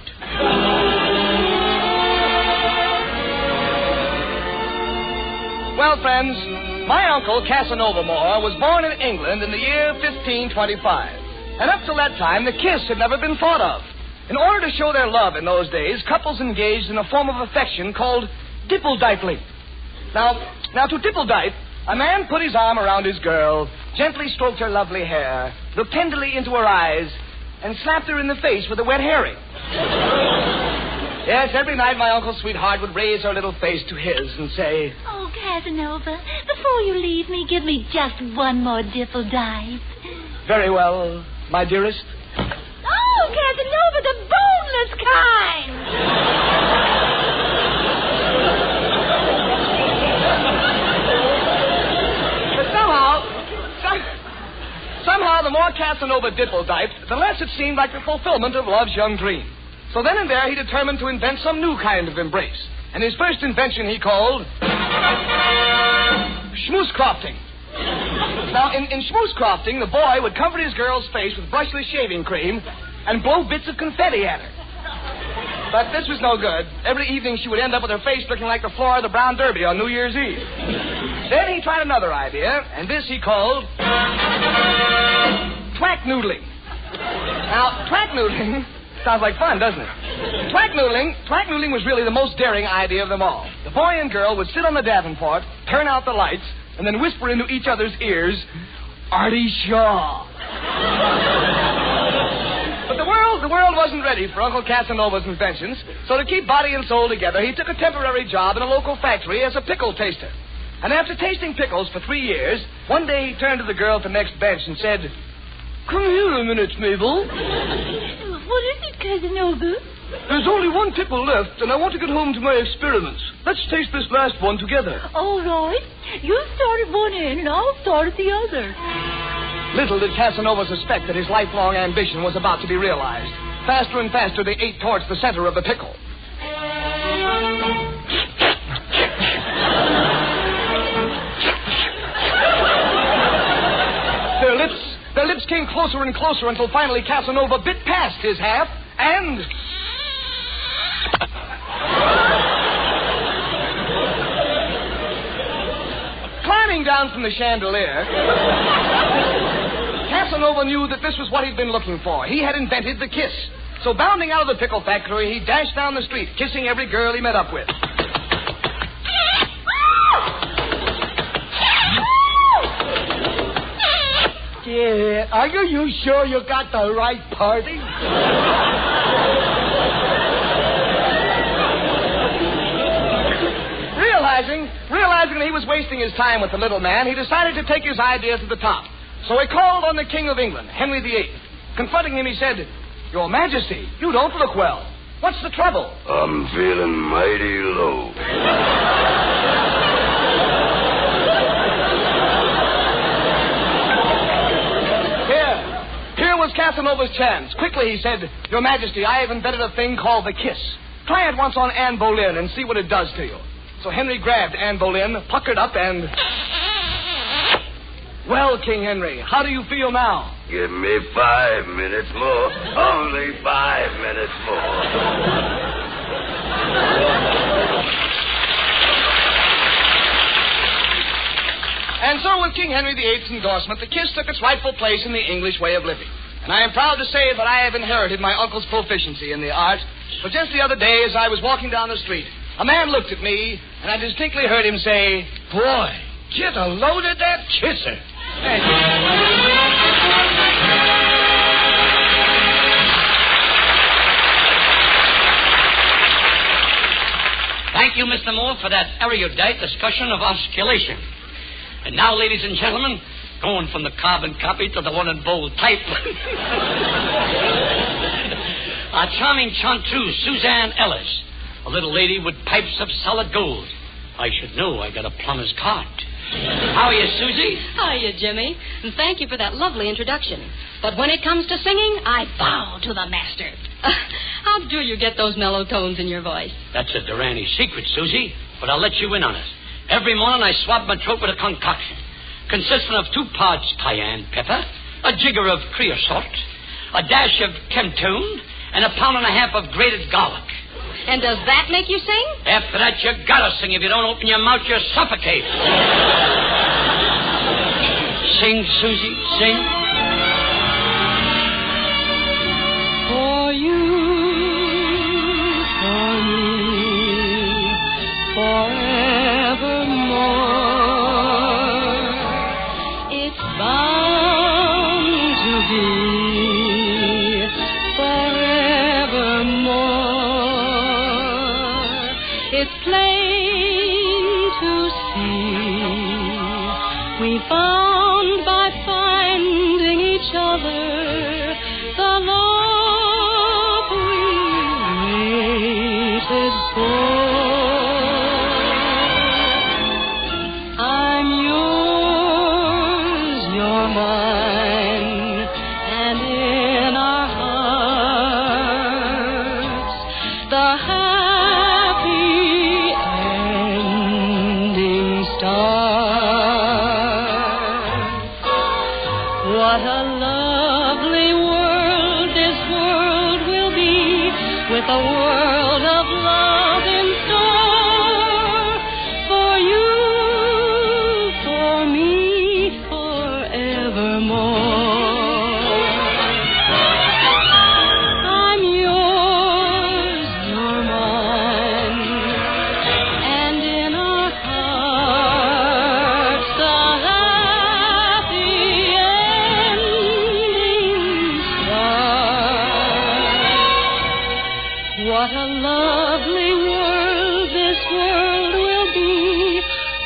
Well, friends, my uncle, Casanova Moore, was born in England in the year 1525. And up till that time, the kiss had never been thought of. In order to show their love in those days, couples engaged in a form of affection called dipple-dipling. Now, to dipple-dipe, a man put his arm around his girl, gently stroked her lovely hair, looked tenderly into her eyes, and slapped her in the face with a wet herring. Yes, every night my uncle's sweetheart would raise her little face to his and say, Oh, Casanova, before you leave me, give me just one more dipple-dive. Very well, my dearest. Oh, Casanova, the boneless kind. But somehow, the more Casanova dipple-diped, the less it seemed like the fulfillment of love's young dream. So then and there, he determined to invent some new kind of embrace. And his first invention he called schmoose-crofting. Now, in schmoose-crofting, the boy would cover his girl's face with brushless shaving cream and blow bits of confetti at her. But this was no good. Every evening she would end up with her face looking like the floor of the Brown Derby on New Year's Eve. Then he tried another idea, and this he called twack-noodling. Now, twack-noodling sounds like fun, doesn't it? Twack-noodling was really the most daring idea of them all. The boy and girl would sit on the Davenport, turn out the lights, and then whisper into each other's ears, Artie Shaw. But the world wasn't ready for Uncle Casanova's inventions, so to keep body and soul together, he took a temporary job in a local factory as a pickle taster. And after tasting pickles for 3 years, one day he turned to the girl at the next bench and said, Come here a minute, Mabel. What is it, Casanova? There's only one tipple left, and I want to get home to my experiments. Let's taste this last one together. All right. You start at one end, and I'll start at the other. Little did Casanova suspect that his lifelong ambition was about to be realized. Faster and faster they ate towards the center of the pickle. Their lips came closer and closer until finally Casanova bit past his half and... Climbing down from the chandelier, Casanova knew that this was what he'd been looking for. He had invented the kiss. So bounding out of the pickle factory, he dashed down the street, kissing every girl he met up with. Yeah, are you sure you got the right party? Realizing that he was wasting his time with the little man, he decided to take his idea to the top. So he called on the King of England, Henry VIII. Confronting him, he said, "Your Majesty, you don't look well. What's the trouble?" "I'm feeling mighty low." Here was Casanova's chance. Quickly, he said, "Your Majesty, I have invented a thing called the kiss. Try it once on Anne Boleyn and see what it does to you." So Henry grabbed Anne Boleyn, puckered up, and... Well, King Henry, how do you feel now? Give me 5 minutes more. Only 5 minutes more. And so with King Henry VIII's endorsement, the kiss took its rightful place in the English way of living. And I am proud to say that I have inherited my uncle's proficiency in the art. But just the other day, as I was walking down the street, a man looked at me, and I distinctly heard him say, "Boy, get a load of that kisser." Thank you, Mr. Moore, for that erudite discussion of osculation. And now, ladies and gentlemen, going from the carbon copy to the one in bold type. Our charming chanteuse, Suzanne Ellis, a little lady with pipes of solid gold. I should know. I got a plumber's card. How are you, Susie? Hiya, Jimmy. And thank you for that lovely introduction. But when it comes to singing, I bow to the master. How do you get those mellow tones in your voice? That's a Durante secret, Susie, but I'll let you in on it. Every morning I swab my throat with a concoction consisting of 2 parts cayenne pepper, a jigger of creosote, a dash of Chemtune, and a pound and a half of grated garlic. And does that make you sing? After that, you gotta sing. If you don't open your mouth, you suffocate. Sing, Susie, sing. For you, for me, forevermore, it's bound to be forevermore. It's plain to see we found by finding each other the love we waited for. I'm yours, you're mine, and in our hearts the happy ending starts. What a lovely world this world will be, with a world of love in store for you, for me, forevermore. I'm yours, you're mine, and in our hearts the happy ending starts. What a lovely world this world will be,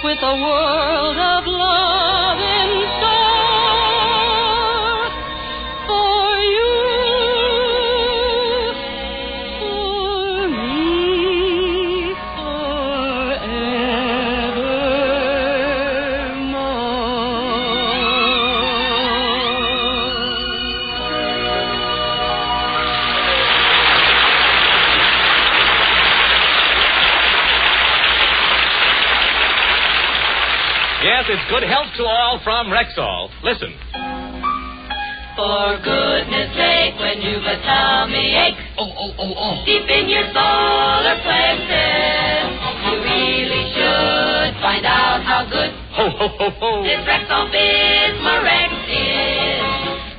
with a world of love in store for you, for Yes, it's good health to all from Rexall. Listen. For goodness sake, when you've a tummy ache, deep in your solar plexus, you really should find out how good this Rexall Bismarex is.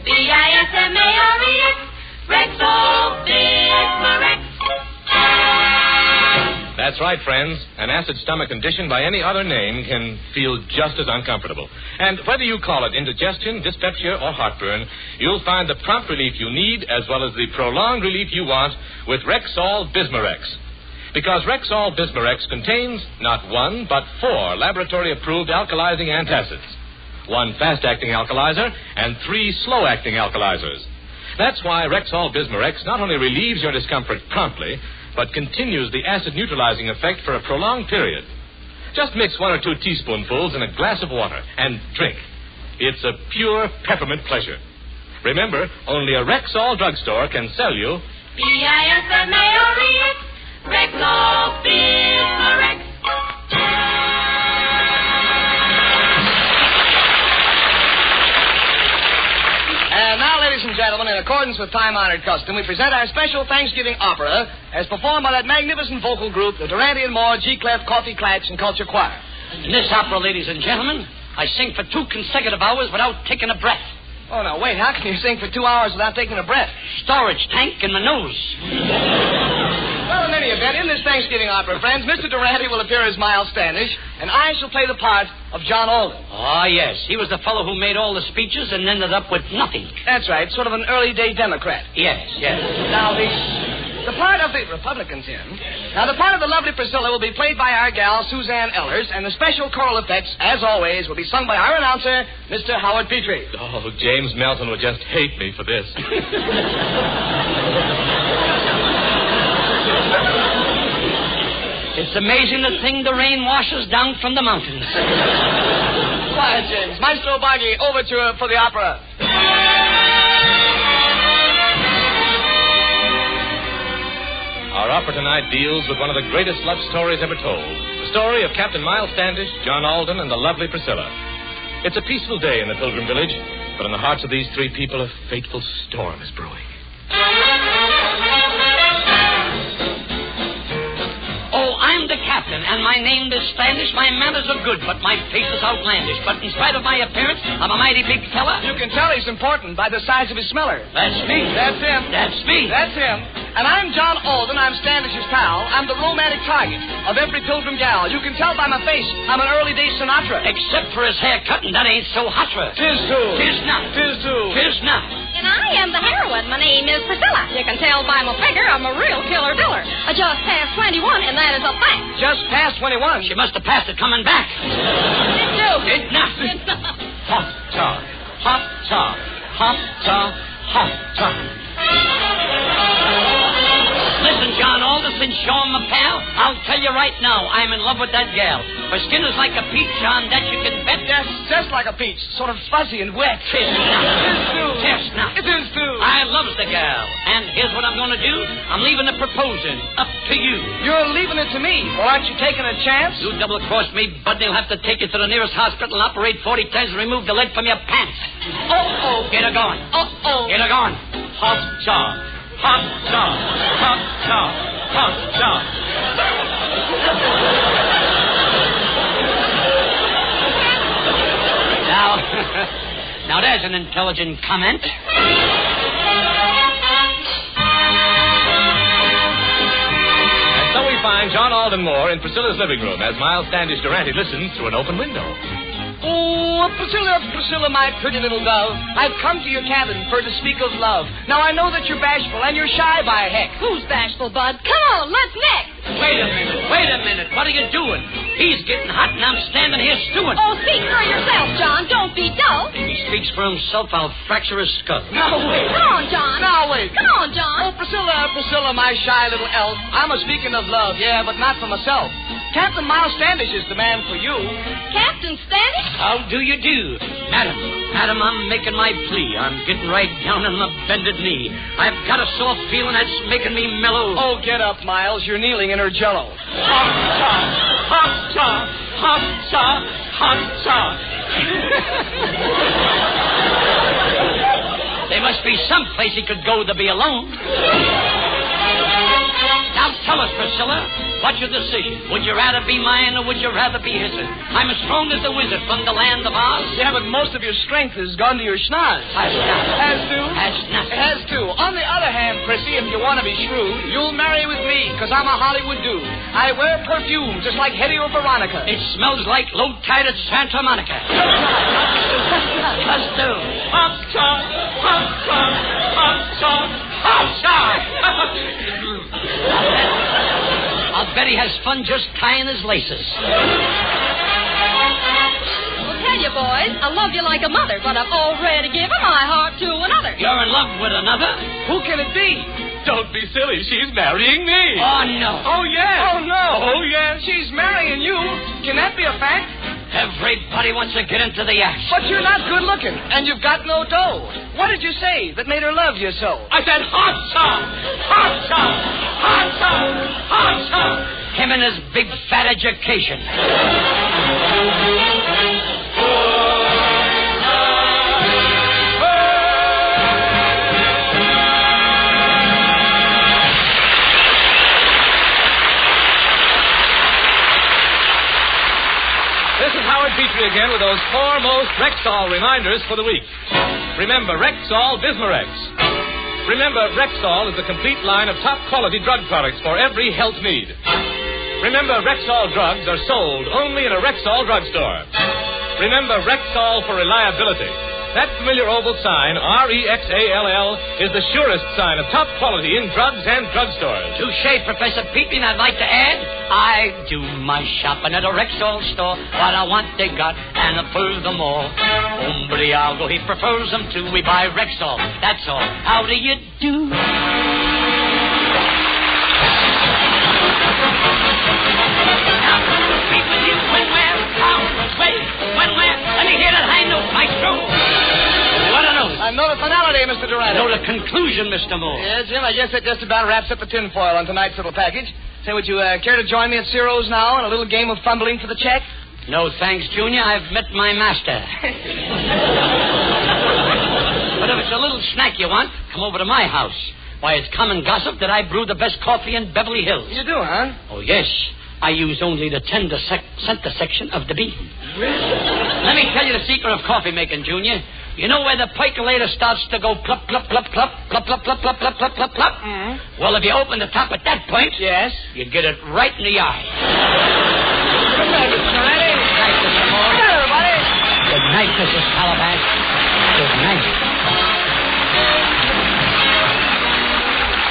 Bismarex, Rexall Bismarex. That's right, friends. An acid stomach condition by any other name can feel just as uncomfortable. And whether you call it indigestion, dyspepsia, or heartburn, you'll find the prompt relief you need as well as the prolonged relief you want with Rexall Bismarex. Because Rexall Bismarex contains not one, but 4 laboratory-approved alkalizing antacids. 1 fast-acting alkalizer and 3 slow-acting alkalizers. That's why Rexall Bismarex not only relieves your discomfort promptly, but continues the acid-neutralizing effect for a prolonged period. Just mix 1 or 2 teaspoonfuls in a glass of water and drink. It's a pure peppermint pleasure. Remember, only a Rexall drugstore can sell you Bismarex, Rexall Bismarex. And now, ladies and gentlemen, in accordance with time-honored custom, we present our special Thanksgiving opera as performed by that magnificent vocal group, the Durante and Moore G-Clef Coffee Clatch and Culture Choir. In this opera, ladies and gentlemen, I sing for 2 consecutive hours without taking a breath. Oh, now, wait, how can you sing for 2 hours without taking a breath? Storage tank in my nose. Well, in any event, in this Thanksgiving opera, friends, Mr. Durante will appear as Miles Standish, and I shall play the part of John Alden. Oh, yes. He was the fellow who made all the speeches and ended up with nothing. That's right, sort of an early-day Democrat. Yes. Now, the part of the Republicans Now, the part of the lovely Priscilla will be played by our gal, Suzanne Ellers, and the special choral effects, as always, will be sung by our announcer, Mr. Howard Petrie. Oh, James Melton would just hate me for this. It's amazing the thing the rain washes down from the mountains. Quiet, James. Maestro Boggy, overture for the opera. Our opera tonight deals with one of the greatest love stories ever told. The story of Captain Miles Standish, John Alden, and the lovely Priscilla. It's a peaceful day in the Pilgrim village, but in the hearts of these 3 people, a fateful storm is brewing. Oh, I'm the captain, and my name is Standish. My manners are good, but my face is outlandish. But in spite of my appearance, I'm a mighty big fella. You can tell he's important by the size of his smeller. That's me. That's him. That's me. That's him. And I'm John Alden. I'm Standish's pal. I'm the romantic target of every Pilgrim gal. You can tell by my face I'm an early-day Sinatra. Except for his haircut, and that ain't so hot for. Tis too. Tis not. Tis too. Tis not. And I am the heroine. My name is Priscilla. You can tell by my figure I'm a real killer diller. I just passed 21, and that is a fact. Just past 21. She must have passed it coming back. Did you? Did not. Hot tar, hot tar, hot tar, hot tar. Listen, John Alden, since you're my pal, I'll tell you right now, I'm in love with that gal. Her skin is like a peach, on that you can bet. Yes, just like a peach, sort of fuzzy and wet. Tis not. Tis too. Tis not. It is too. I loves the gal, and here's what I'm going to do. I'm leaving the proposing up to you. You're leaving it to me, or aren't you taking a chance? You double-cross me, bud, they'll have to take you to the nearest hospital and operate 40 times and remove the lead from your pants. Oh. Get her going. Oh. Get her going. Hot tar, hot tar, hot tar, hot tar. Now there's an intelligent comment. And so we find John Alden Moore in Priscilla's living room as Miles Standish Durante listens through an open window. Oh, Priscilla, my pretty little dove. I've come to your cabin for to speak of love. Now, I know that you're bashful and you're shy by heck. Who's bashful, Bud? Come on, let's neck. Wait a minute. What are you doing? He's getting hot and I'm standing here stewing. Oh, speak for yourself, John. Don't be dull. If he speaks for himself, I'll fracture his skull. Now, wait. Come on, John. Now, wait. Come on, John. Oh, Priscilla, my shy little elf. I'm a-speaking of love, yeah, but not for myself. Captain Miles Standish is the man for you. Captain Standish? How do you do? Madam, I'm making my plea. I'm getting right down on my bended knee. I've got a soft feeling that's making me mellow. Oh, get up, Miles. You're kneeling in her jello. There must be some place he could go to be alone. Now tell us, Priscilla, what's your decision? Would you rather be mine or would you rather be his? I'm as strong as the wizard from the land of Oz. Yeah, but most of your strength has gone to your schnoz. Has not. Has to? Has not. Has to. On the other hand, Prissy, if you want to be shrewd, you'll marry with me, because I'm a Hollywood dude. I wear perfume, just like Hetty or Veronica. It smells like low tide at Santa Monica. Let's do. Hot shot, hot shot, hot shot, hot shot. I'll bet he has fun just tying his laces. Well, tell you, boys, I love you like a mother, but I've already given my heart to another. You're in love with another? Who can it be? Don't be silly. She's marrying me. Oh, no. Oh, yes. Oh, no. Oh, yes. She's marrying you. Can that be a fact? Everybody wants to get into the act. But you're not good looking, and you've got no dough. What did you say that made her love you so? I said hot shot, hot shot, hot shot, hot shot. Him and his big fat education. This is Howard Petrie again with those foremost Rexall reminders for the week. Remember, Rexall Bismarex. Remember, Rexall is a complete line of top-quality drug products for every health need. Remember, Rexall drugs are sold only in a Rexall drugstore. Remember, Rexall for reliability. That familiar oval sign, R-E-X-A-L-L, is the surest sign of top quality in drugs and drugstores. Touche, Professor Petrie, and I'd like to add, I do my shopping at a Rexall store. What I want they got, and furthermore, Umbriago, he prefers them too. We buy Rexall, that's all. How do you do? Now, speak with you when we're out of way. When we're, let me hear that high note, maestro. What a note. I know the finality, Mr. Durante. No, the conclusion, Mr. Moore. Yeah, Jim, I guess that just about wraps up the tinfoil on tonight's little package. Say, would you care to join me at Ciro's now in a little game of fumbling for the check? No, thanks, Junior. I've met my master. But if it's a little snack you want, come over to my house. Why, it's common gossip that I brew the best coffee in Beverly Hills. You do, huh? Oh, yes. I use only the center section of the bean. Let me tell you the secret of coffee making, Junior. You know where the percolator starts to go plop, plop, plop, plop, plop, plop, plop, plop, plop, plop, plop, plop? Mm-hmm. Well, if you open the top at that point, yes, you get it right in the eye. Good night, Mr. Durante. Good night, Mr. Moore. Good night, everybody. Good night, Mrs. Calabash. Good night.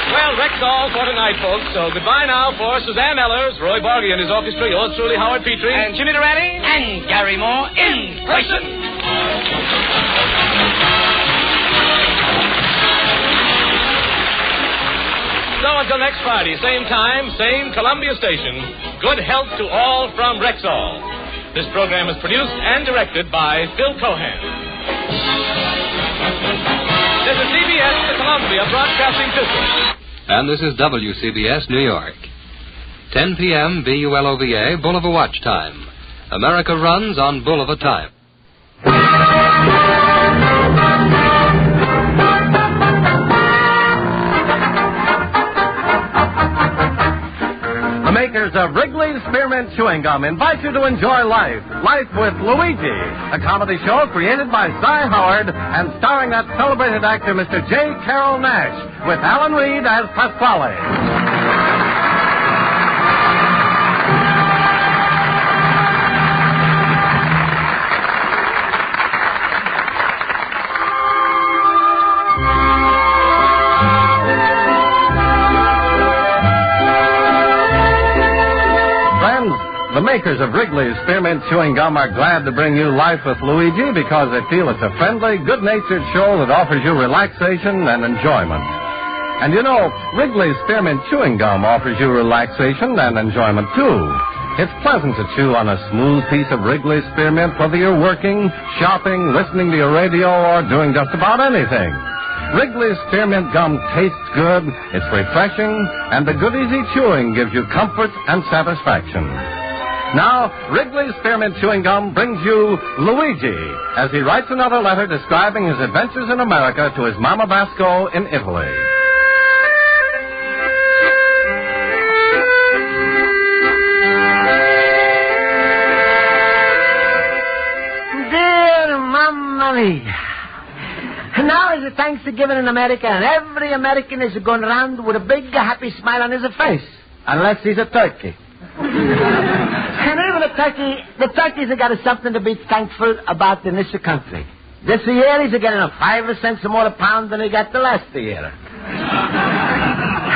Well, Rexall for tonight, folks. So goodbye now for Suzanne Ellers, Roy Bargy and his orchestra, yours truly, Howard Petrie. And Jimmy Durante. And Gary Moore in person. So until next Friday, same time, same Columbia station, good health to all from Rexall. This program is produced and directed by Phil Cohan. This is CBS, the Columbia Broadcasting System. And this is WCBS, New York. 10 p.m. BULOVA, Bulova Watch Time. America runs on Bulova Time. The makers of Wrigley's Spearmint Chewing Gum invite you to enjoy Life. Life with Luigi, a comedy show created by Cy Howard and starring that celebrated actor Mr. J. Carroll Nash, with Alan Reed as Pasquale. The makers of Wrigley's Spearmint Chewing Gum are glad to bring you Life with Luigi because they feel it's a friendly, good-natured show that offers you relaxation and enjoyment. And you know, Wrigley's Spearmint Chewing Gum offers you relaxation and enjoyment, too. It's pleasant to chew on a smooth piece of Wrigley's Spearmint whether you're working, shopping, listening to your radio, or doing just about anything. Wrigley's Spearmint Gum tastes good, it's refreshing, and the good easy chewing gives you comfort and satisfaction. Now, Wrigley's Spearmint Chewing Gum brings you Luigi as he writes another letter describing his adventures in America to his Mama Basco in Italy. Dear Mamma Mia. Now is the Thanksgiving in America, and every American is going around with a big, happy smile on his face. Unless he's a turkey. And even the turkeys have got something to be thankful about in this country. This year, he's getting 5 cents more a pound than he got the last year.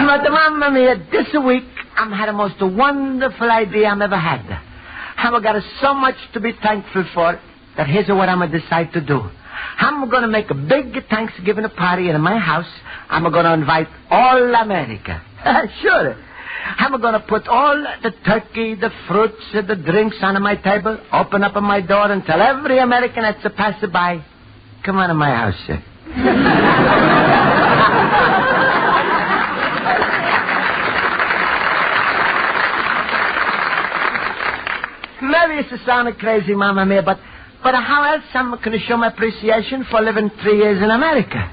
But, Mamma Mia, this week, I'm had the most wonderful idea I've ever had. I've got so much to be thankful for that here's what I'm going to decide to do. I'm going to make a big Thanksgiving party in my house. I'm going to invite all America. Sure. I'm going to put all the turkey, the fruits, the drinks on my table, open up my door, and tell every American that's a passerby, come on to my house, sir. Maybe it's sounding crazy, Mamma Mia, but how else am I going to show my appreciation for living 3 years in America?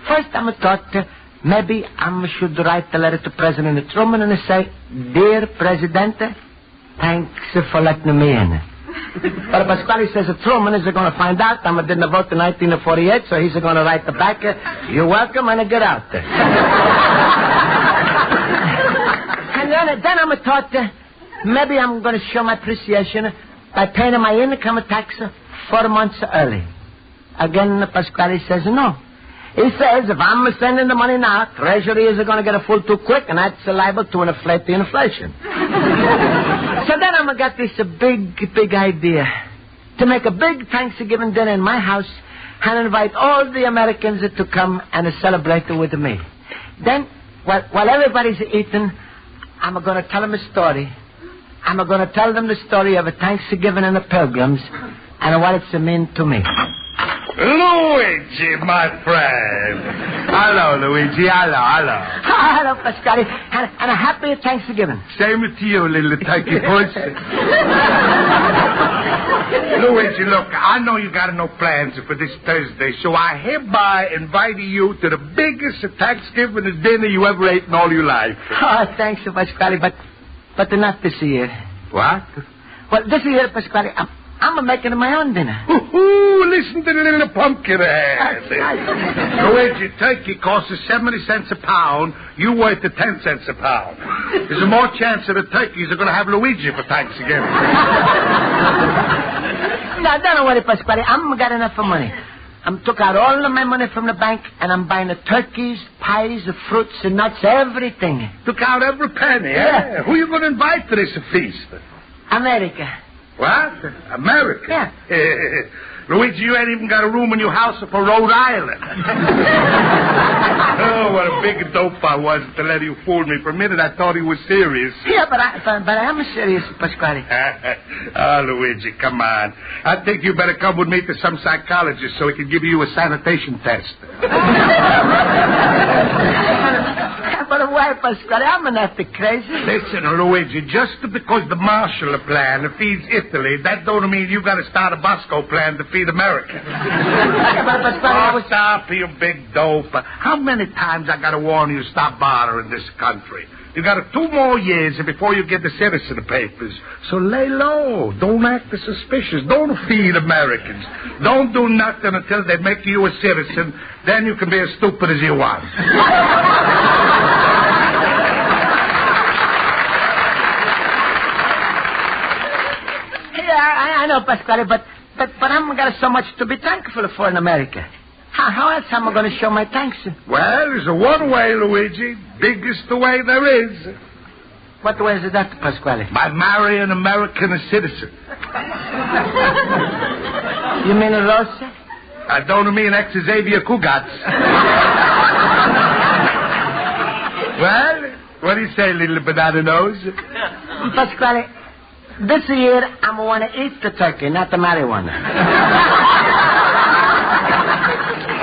First, I'm thought maybe I should write a letter to President Truman and say, Dear President, thanks for letting me in. But Pasquale says Truman is going to find out I didn't vote in 1948, so he's going to write back, you're welcome, and get out there. And then I'm thought maybe I'm going to show my appreciation by paying my income tax 4 months early. Again, Pasquale says no. He says if I'm sending the money now, Treasury is going to get a full too quick, and that's liable to inflate the inflation. So then I'm going to get this big idea to make a big Thanksgiving dinner in my house and invite all the Americans to come and celebrate with me. Then, while everybody's eating, I'm going to tell them a story. I'm going to tell them the story of a Thanksgiving and the Pilgrims and what it's mean to me. Luigi, my friend. Hello, Luigi. Hello. Hello, Pasquale. And a happy Thanksgiving. Same to you, little turkey puss. Luigi, look, I know you got no plans for this Thursday, so I hereby invite you to the biggest Thanksgiving dinner you ever ate in all your life. Oh, thanks, Pasquale, but not this year. What? Well, this year, Pasquale, I'm making my own dinner. Ooh, listen to the little pumpkin head. Luigi, turkey costs 70 cents a pound. You worth 10 cents a pound. There's more chance that the turkeys are going to have Luigi for Thanksgiving. No, don't worry, Pasquale. I'm got enough money. I'm took out all of my money from the bank, and I'm buying the turkeys, pies, the fruits, and nuts, everything. Took out every penny, yeah. Who you going to invite to this feast? America. What? America? Yeah. Luigi, you ain't even got a room in your house for Rhode Island. Oh, what a big dope I was to let you fool me. For a minute, I thought he was serious. Yeah, but I am serious, Pasquale. Oh, Luigi, come on. I think you better come with me to some psychologist so he can give you a sanitation test. But why, Pasquale? I'm not crazy. Listen, Luigi, just because the Marshall Plan feeds Italy, that don't mean you got to start a Bosco Plan to feed America. Stop, you big dope. How many times I got to warn you stop bothering this country? You got 2 more years before you get the citizen papers. So lay low. Don't act suspicious. Don't feed Americans. Don't do nothing until they make you a citizen. Then you can be as stupid as you want. Yeah, I know, Pasquale, but I'm got so much to be thankful for in America. How else am I going to show my thanks? Well, there's one way, Luigi. Biggest way there is. What way is that, Pasquale? By marrying an American citizen. You mean a Rosa? I don't mean ex-Xavier Cugats. Well, what do you say, little banana nose? Pasquale, this year I'm going to eat the turkey, not the marijuana.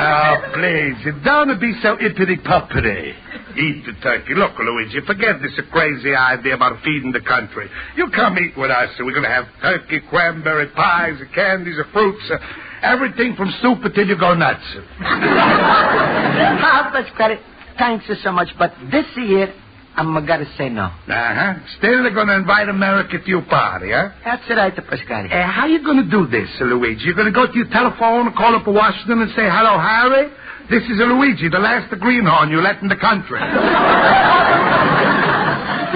Oh, please, don't be so ippity-puppity. Eat the turkey. Look, Luigi, forget this crazy idea about feeding the country. You come eat with us. We're going to have turkey, cranberry pies, candies, fruits, everything from soup until you go nuts. Pasquale, thanks so much, but this year, I'm going to say no. Uh-huh. Still they're going to invite America to your party, huh? That's right, Pasquale. How you going to do this, Luigi? You're going to go to your telephone, call up Washington and say, hello, Harry? This is Luigi, the last greenhorn you let in the country.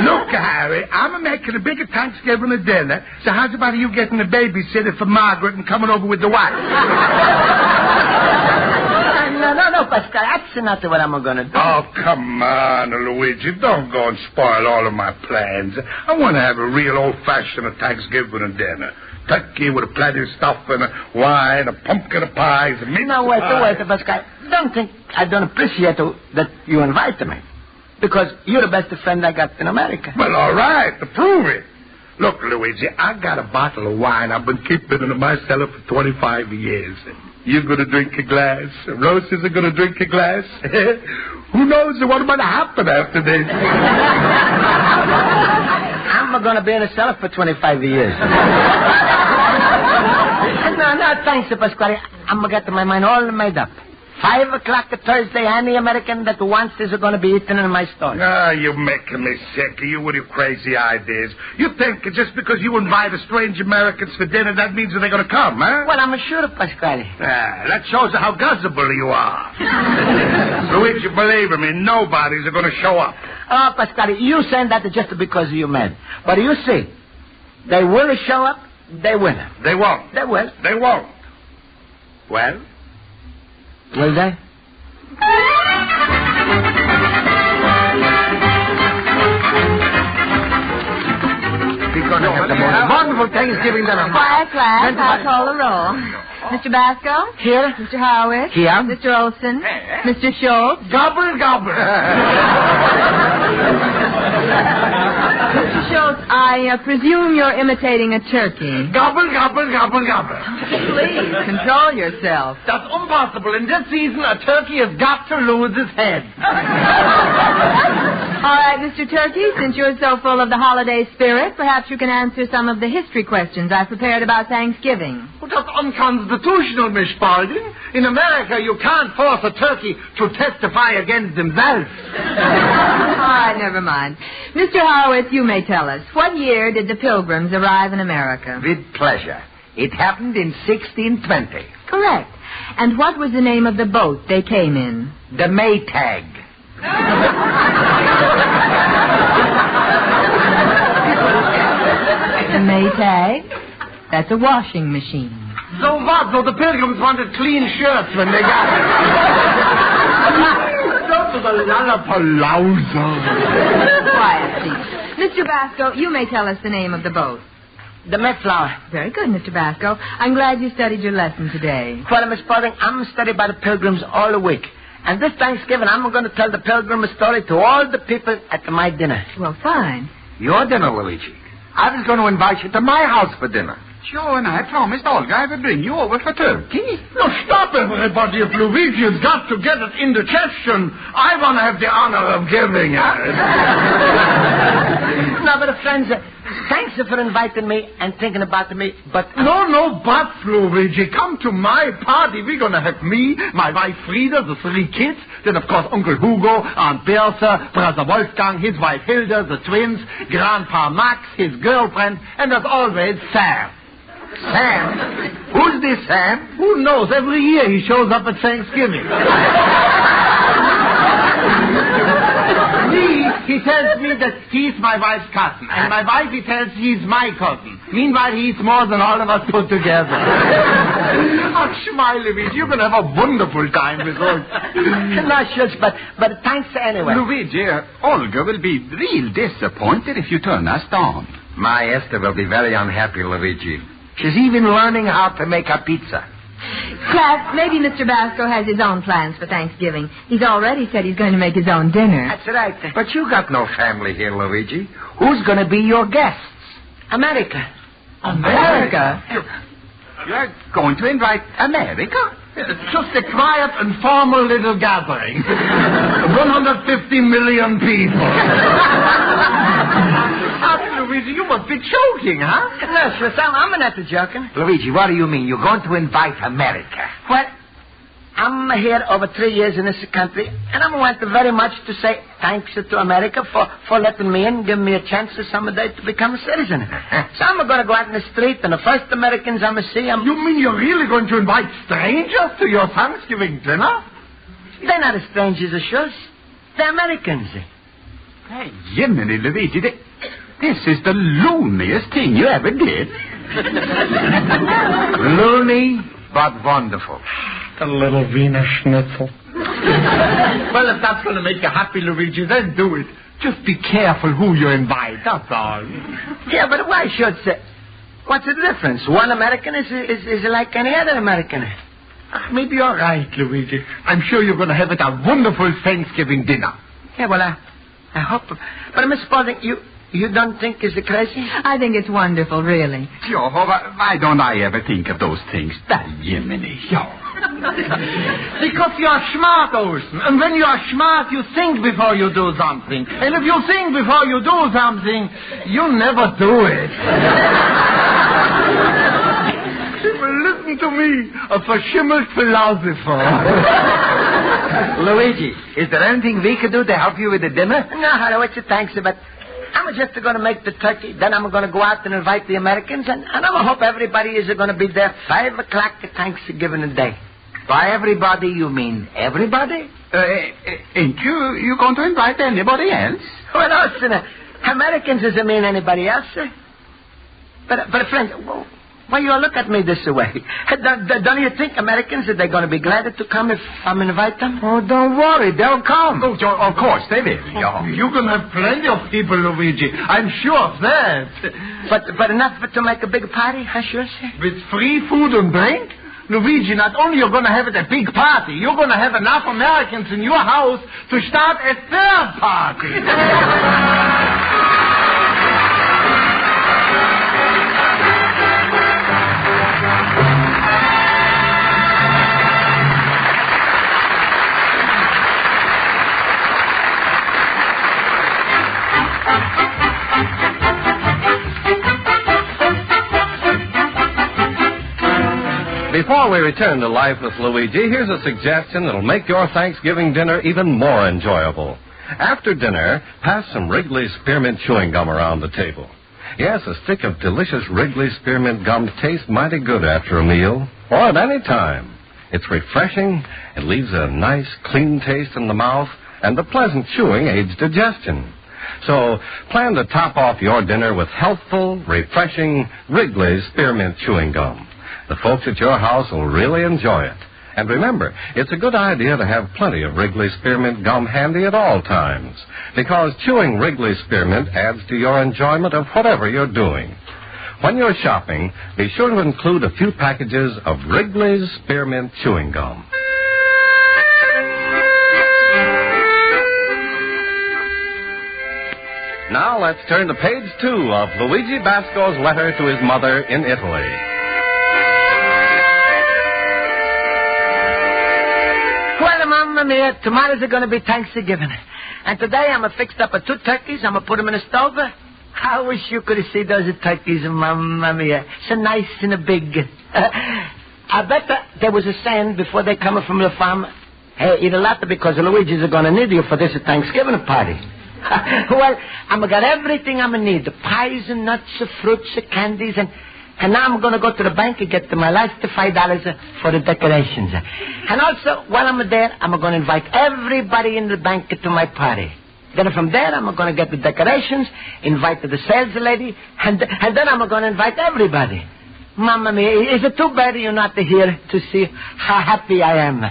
Look, Harry, I'm making a bigger Thanksgiving dinner, so how's about you getting a babysitter for Margaret and coming over with the wife? No, Pascal, that's not what I'm going to do. Oh, come on, Luigi. Don't go and spoil all of my plans. I want to have a real old-fashioned Thanksgiving dinner. Turkey with plenty of stuffing, wine, a pumpkin of pies, and meat. No, wait, Pascal. Don't think I don't appreciate that you invited me. Because you're the best friend I got in America. Well, all right, to prove it. Look, Luigi, I got a bottle of wine I've been keeping in my cellar for 25 years. You're going to drink a glass. Roses are going to drink a glass. Who knows what might happen after this? I'm going to be in a cellar for 25 years. No, thanks, Pasquale. I'm going to get my mind all made up. 5 o'clock Thursday, any American that wants this are going to be eaten in my store. Ah, you're making me sick. You with your crazy ideas. You think just because you invite strange Americans for dinner, that means that they're going to come, huh? Well, I'm sure, Pasquale. That shows how gullible you are. Luigi, believe me, nobody's going to show up. Oh, Pasquale, you saying that just because you're mad. But you see, they will show up, they will. They won't. They will. They won't. Well? Will they? We're going to have the most wonderful Thanksgiving dinner. Quiet, class. I'll call the roll. Mr. Basco? Here. Mr. Howard? Here. Mr. Olson? Mr. Schultz? Gobble, gobble. Mr. Schultz, I presume you're imitating a turkey. Gobble, gobble, gobble, gobble. Please, control yourself. That's impossible. In this season, a turkey has got to lose its head. All right, Mr. Turkey, since you're so full of the holiday spirit, perhaps you can answer some of the history questions I prepared about Thanksgiving. Well, that's unconstitutional, Miss Spalding. In America, you can't force a turkey to testify against himself. All right, never mind. Mr. Howard, you may tell us, what year did the Pilgrims arrive in America? With pleasure. It happened in 1620. Correct. And what was the name of the boat they came in? The Maytag. The Maytag? That's a washing machine. So what? So the Pilgrims wanted clean shirts when they got it. Go to the Lollapalooza. Quiet, please. Mr. Basco, you may tell us the name of the boat. The Mayflower. Very good, Mr. Basco. I'm glad you studied your lesson today. Well, Miss Spalding, I'm studied by the Pilgrims all the week. And this Thanksgiving, I'm going to tell the Pilgrim story to all the people at my dinner. Well, fine. Your dinner, Luigi. I was going to invite you to my house for dinner. Sure, and I promised Olga I would bring you over for turkey. Now, stop everybody. If Luigi has got to get it indigestion, I want to have the honor of giving it. No, but friends, thanks for inviting me and thinking about me, but... No buts, Luigi. Come to my party. We're going to have me, my wife Frida, the 3 kids, then, of course, Uncle Hugo, Aunt Bertha, Brother Wolfgang, his wife Hilda, the twins, Grandpa Max, his girlfriend, and as always, Sam. Sam? Who's this Sam? Who knows? Every year he shows up at Thanksgiving. He tells me that he's my wife's cousin. And my wife, he tells he's my cousin. Meanwhile, he eats more than all of us put together. Oh, smile, Luigi. You're going to have a wonderful time with us. No, shucks, but thanks anyway. Luigi, Olga will be real disappointed if you turn us down. My Esther will be very unhappy, Luigi. She's even learning how to make a pizza. Class, maybe Mr. Basco has his own plans for Thanksgiving. He's already said he's going to make his own dinner. That's right. But you got no family here, Luigi. Who's going to be your guests? America. America? You're going to invite America? Just a quiet and formal little gathering. 150 million people. Luigi, you must be joking, huh? No, sir, I'm not joking. Luigi, what do you mean? You're going to invite America? Well, I'm here over 3 years in this country, and I want very much to say thanks to America for letting me in, giving me a chance someday to become a citizen. So I'm going to go out in the street, and the first Americans I'm going to see... You mean you're really going to invite strangers to your Thanksgiving dinner? They're not strangers, sure. They're Americans. Hey, Jiminy, Luigi, this is the looniest thing you ever did. Loony, but wonderful. The little Wiener Schnitzel. Well, if that's going to make you happy, Luigi, then do it. Just be careful who you invite, that's all. Yeah, but why should say? What's the difference? One American is like any other American. Maybe you're right, Luigi. I'm sure you're going to have a wonderful Thanksgiving dinner. Yeah, well, I hope. But I'm supposing you don't think it's crazy? I think it's wonderful, really. Joe, why don't I ever think of those things? That Jiminy, Joe. Because you're smart, Olsen. And when you're smart, you think before you do something. And if you think before you do something, you'll never do it. Well, listen to me, a verschimmelt philosopher. Luigi, is there anything we could do to help you with the dinner? No, Harry, what's your thanks, but I'm just going to make the turkey. Then I'm going to go out and invite the Americans, and I'm going to hope everybody is going to be there 5 o'clock at Thanksgiving Day. By everybody, you mean everybody? Ain't you going to invite anybody else? Well, listen, Americans doesn't mean anybody else. But friends, why you all look at me this way? Don't you think Americans, are they going to be glad to come if I'm invite them? Oh, don't worry, they'll come. Oh, of course, they will. You're going to have plenty of people, Luigi. I'm sure of that. But enough to make a big party, huh, sure, sir? With free food and drink? Luigi, not only you're going to have a big party, you're going to have enough Americans in your house to start a third party. Before we return to Life with Luigi, here's a suggestion that'll make your Thanksgiving dinner even more enjoyable. After dinner, pass some Wrigley's Spearmint Chewing Gum around the table. Yes, a stick of delicious Wrigley's Spearmint Gum tastes mighty good after a meal, or at any time. It's refreshing, it leaves a nice, clean taste in the mouth, and the pleasant chewing aids digestion. So, plan to top off your dinner with healthful, refreshing Wrigley's Spearmint Chewing Gum. The folks at your house will really enjoy it. And remember, it's a good idea to have plenty of Wrigley's Spearmint Gum handy at all times, because chewing Wrigley's Spearmint adds to your enjoyment of whatever you're doing. When you're shopping, be sure to include a few packages of Wrigley's Spearmint Chewing Gum. Now let's turn to page 2 of Luigi Basco's letter to his mother in Italy. Well, Mamma Mia, tomorrow's going to be Thanksgiving. And today I'm fixed up 2 turkeys. I'm going to put them in the stove. I wish you could see those turkeys, Mamma Mia. So nice and big. I bet there was a saying before they come from the farm. Hey, eat a lot because Luigi's going to need you for this Thanksgiving party. Well, I'm going to get everything I'm going to need. The pies and nuts, fruits, candies, and now I'm going to go to the bank and get my last $5 for the decorations. And also, while I'm there, I'm going to invite everybody in the bank to my party. Then from there, I'm going to get the decorations, invite the sales lady, and then I'm going to invite everybody. Mamma mia, is it too bad you're not here to see how happy I am?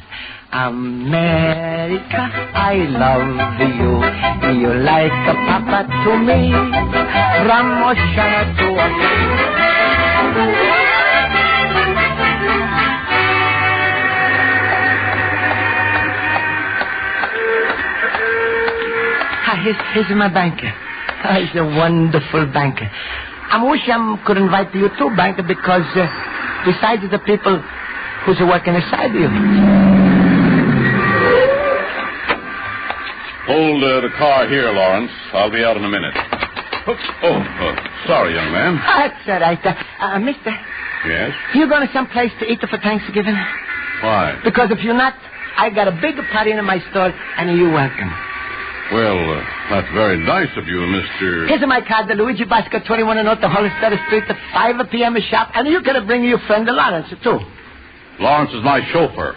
America, I love you. You're like a papa to me. From ocean to ocean. Here's my banker. He's a wonderful banker. I wish I could invite you too, banker, because besides the people who's working inside you. Hold the car here, Lawrence. I'll be out in a minute. Sorry, young man. That's all right. Mister. Yes? You going to someplace to eat for Thanksgiving? Why? Because if you're not, I got a big party in my store, and you're welcome. Well, that's very nice of you, Mr. Here's my card, the Luigi Basket, 21 North the Hollister Street, at 5 p.m. shop, and you can bring your friend Lawrence, too. Lawrence is my chauffeur.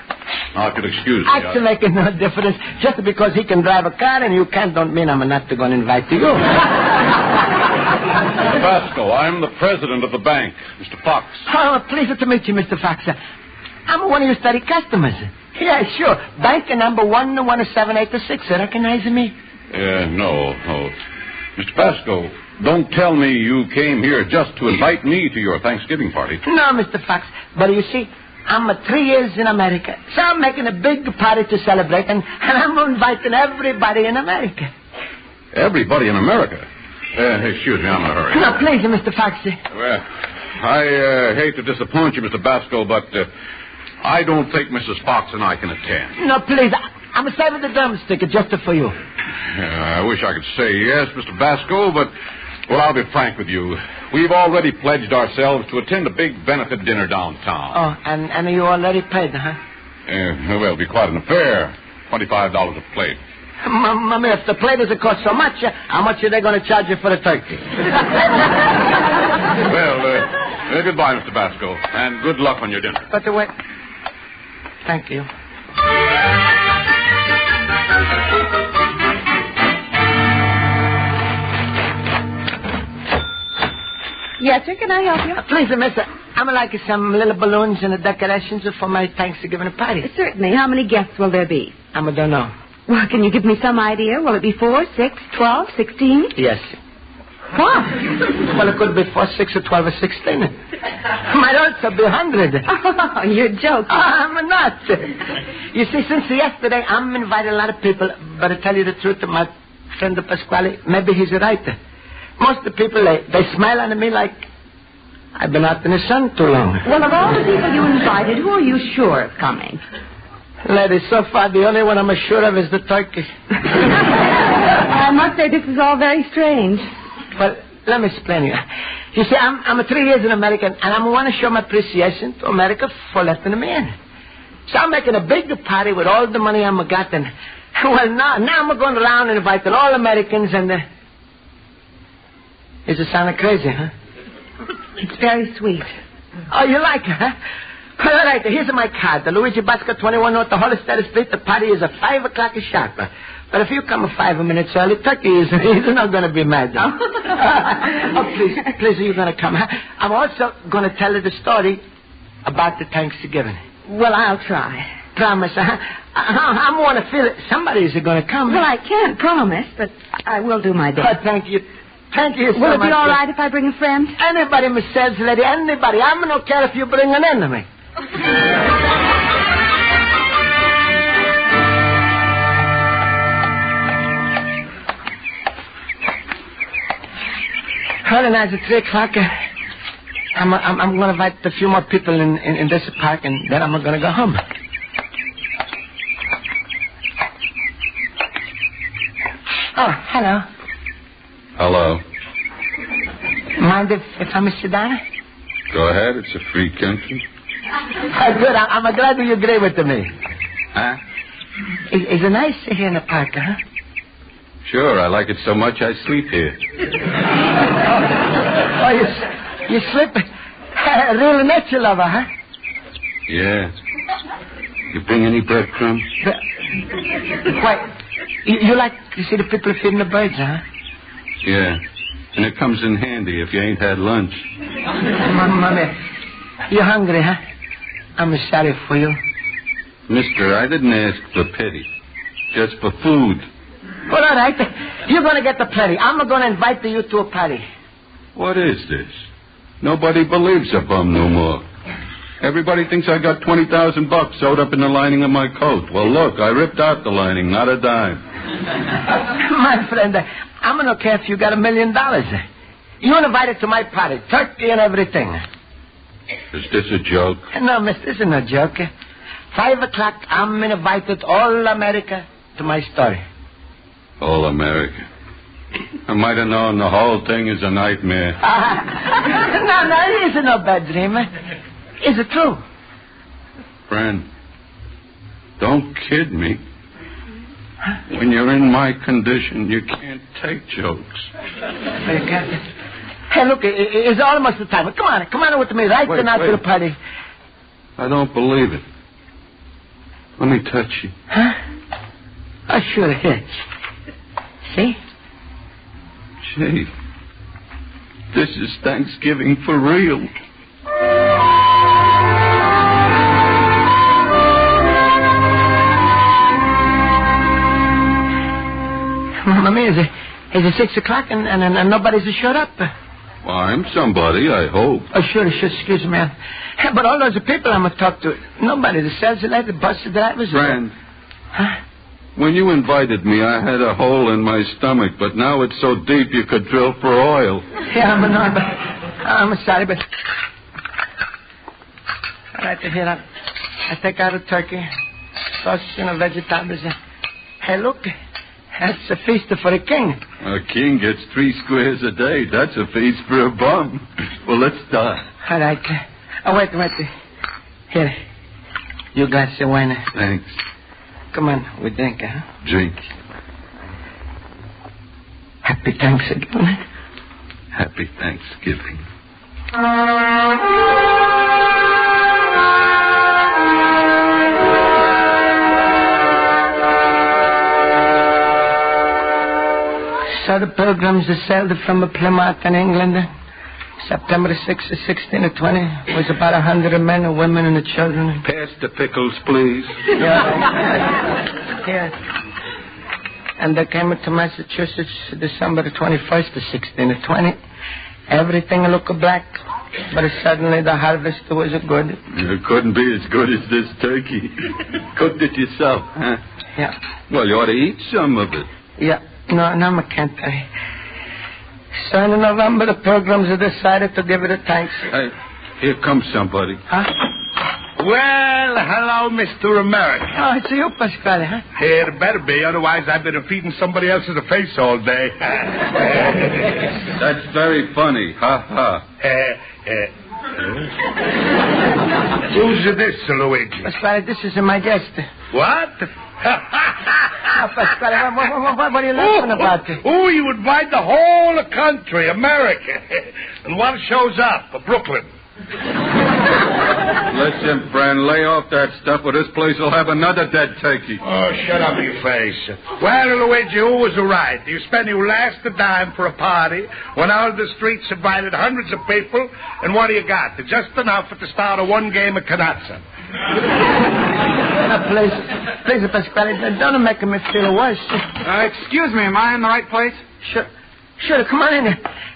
Now, if you'll excuse me. That's making no difference. Just because he can drive a car and you can't don't mean I'm not going to invite you. Mr. Basco, I'm the president of the bank, Mr. Fox. Oh, pleasure to meet you, Mr. Fox. I'm one of your steady customers. Yeah, sure. Bank number 11786. Recognize me? No. Mr. Basco, don't tell me you came here just to invite me to your Thanksgiving party. No, Mr. Fox. But you see, I'm 3 years in America. So I'm making a big party to celebrate, and I'm inviting everybody in America. Everybody in America? Excuse me, I'm in a hurry. No, please, Mr. Fox. Well, I hate to disappoint you, Mr. Basco, but I don't think Mrs. Fox and I can attend. No, please. I'm saving the drumstick just for you. I wish I could say yes, Mr. Basco, but, well, I'll be frank with you. We've already pledged ourselves to attend a big benefit dinner downtown. Oh, and you already paid, huh? Well, it'll be quite an affair. $25 a plate. Mommy, if the plate doesn't cost so much, how much are they going to charge you for the turkey? Well, goodbye, Mr. Basco, and good luck on your dinner. But wait. Thank you. Yes, sir. Can I help you? Please, mister. I'm like some little balloons and decorations for my Thanksgiving party. Certainly. How many guests will there be? I don't know. Well, can you give me some idea? Will it be 4, 6, 12, 16? Yes. What? Well, it could be 4, 6, or 12, or 16. Might also be 100. Oh, you're joking. I'm not. You see, since yesterday, I'm invited a lot of people. But to tell you the truth, my friend Pasquale, maybe he's right. Most of the people, they smile at me like I've been out in the sun too long. Well, of all the people you invited, who are you sure of coming? Lady, so far the only one I'm sure of is the turkey. I must say this is all very strange. Well, let me explain you. You see, I'm 3 years in America, and I want to show my appreciation to America for letting me in. So I'm making a big party with all the money I'm got, and well, now I'm going around and inviting all Americans, and is it sounding crazy, huh? It's very sweet. Oh, you like it, huh? Well, all right, here's my card. The Luigi Basket, 21 North the Hollister Street. The party is at 5 o'clock sharp. But if you come 5 minutes early, Turkey is not going to be mad. Oh, please, you're going to come. Huh? I'm also going to tell you the story about the Thanksgiving. Well, I'll try. Promise, huh? I want to feel it. Somebody's going to come. Well, I can't promise, but I will do my best. Oh, thank you. Thank you so much. Will it be all right if I bring a friend? Anybody, Miss Sales Lady, anybody. I don't care if you bring an enemy. Well, and as it's 3 o'clock, I'm going to invite a few more people in this park, and then I'm going to go home. Oh, hello. Hello. Mind if I sit down? Go ahead. It's a free country. Good. I'm glad you agree with me. Huh? Is it nice here in the park, huh? Sure. I like it so much I sleep here. Oh, you sleep? Real nature lover, huh? Yeah. You bring any breadcrumbs? Why, you like to see the people feeding the birds, huh? Yeah. And it comes in handy if you ain't had lunch. Mommy, you're hungry, huh? I'm sorry for you. Mister, I didn't ask for pity. Just for food. Well, all right. You're going to get the plenty. I'm going to invite you to a party. What is this? Nobody believes a bum no more. Everybody thinks I got $20,000 sewed up in the lining of my coat. Well, look, I ripped out the lining, not a dime. My friend, I'm going to care if you got $1 million. You're invited to my party, turkey and everything. Is this a joke? No, mister, this is no joke. 5 o'clock, I'm invited all America to my story. All America. I might have known the whole thing is a nightmare. No, it isn't no bad dream. Is it true? Friend, don't kid me. When you're in my condition, you can't take jokes. Hey, look, it's almost the time. Come on with me right now to the party. I don't believe it. Let me touch you. Huh? Oh, sure, here. See? Gee, this is Thanksgiving for real. Mommy, is it 6 o'clock and nobody's showed up? Well, I'm somebody, I hope. Oh, sure, excuse me. But all those people I'm going to talk to, nobody. The sales lady, the bus drivers. Friend. Huh? When you invited me, I had a hole in my stomach, but now it's so deep you could drill for oil. Yeah, I'm sorry, but... All right, here, I take out a turkey, sausage, and vegetables. Hey, look, that's a feast for a king. A king gets 3 squares a day. That's a feast for a bum. Well, let's start. All right. Oh, wait. Here, you glass of wine. Thanks. Come on, we drink, huh? Drink. Happy Thanksgiving. Happy Thanksgiving. So the Pilgrims sailed from Plymouth in England. September 6th, 1620. It was about 100 men, and women, and the children. Pass the pickles, please. Yeah. And they came to Massachusetts December 21st, 1620. Everything looked black, but suddenly the harvest was good. It couldn't be as good as this turkey. Cooked it yourself, huh? Yeah. Well, you ought to eat some of it. Yeah. No, I can't. So in November, the Pilgrims decided to give it a thanks. Hey, here comes somebody. Huh? Well, hello, Mr. America. Oh, it's you, Pasquale, huh? Here, it better be, otherwise I've been feeding somebody else in the face all day. That's very funny. Ha, ha. Who's this, Luigi? Pasquale, this is my guest. What? Pasquale, what are you laughing about? Oh, you invite the whole country, America. And what shows up? Brooklyn. Listen, friend, lay off that stuff or this place will have another dead turkey. Oh, shut up your face. Well, Luigi, who was right? You spend your last dime for a party, went out of the streets, invited hundreds of people, and what do you got? Just enough to start a 1 game of canasta. Please, Pasquale, don't make me feel worse. Excuse me, am I in the right place? Sure, come on in.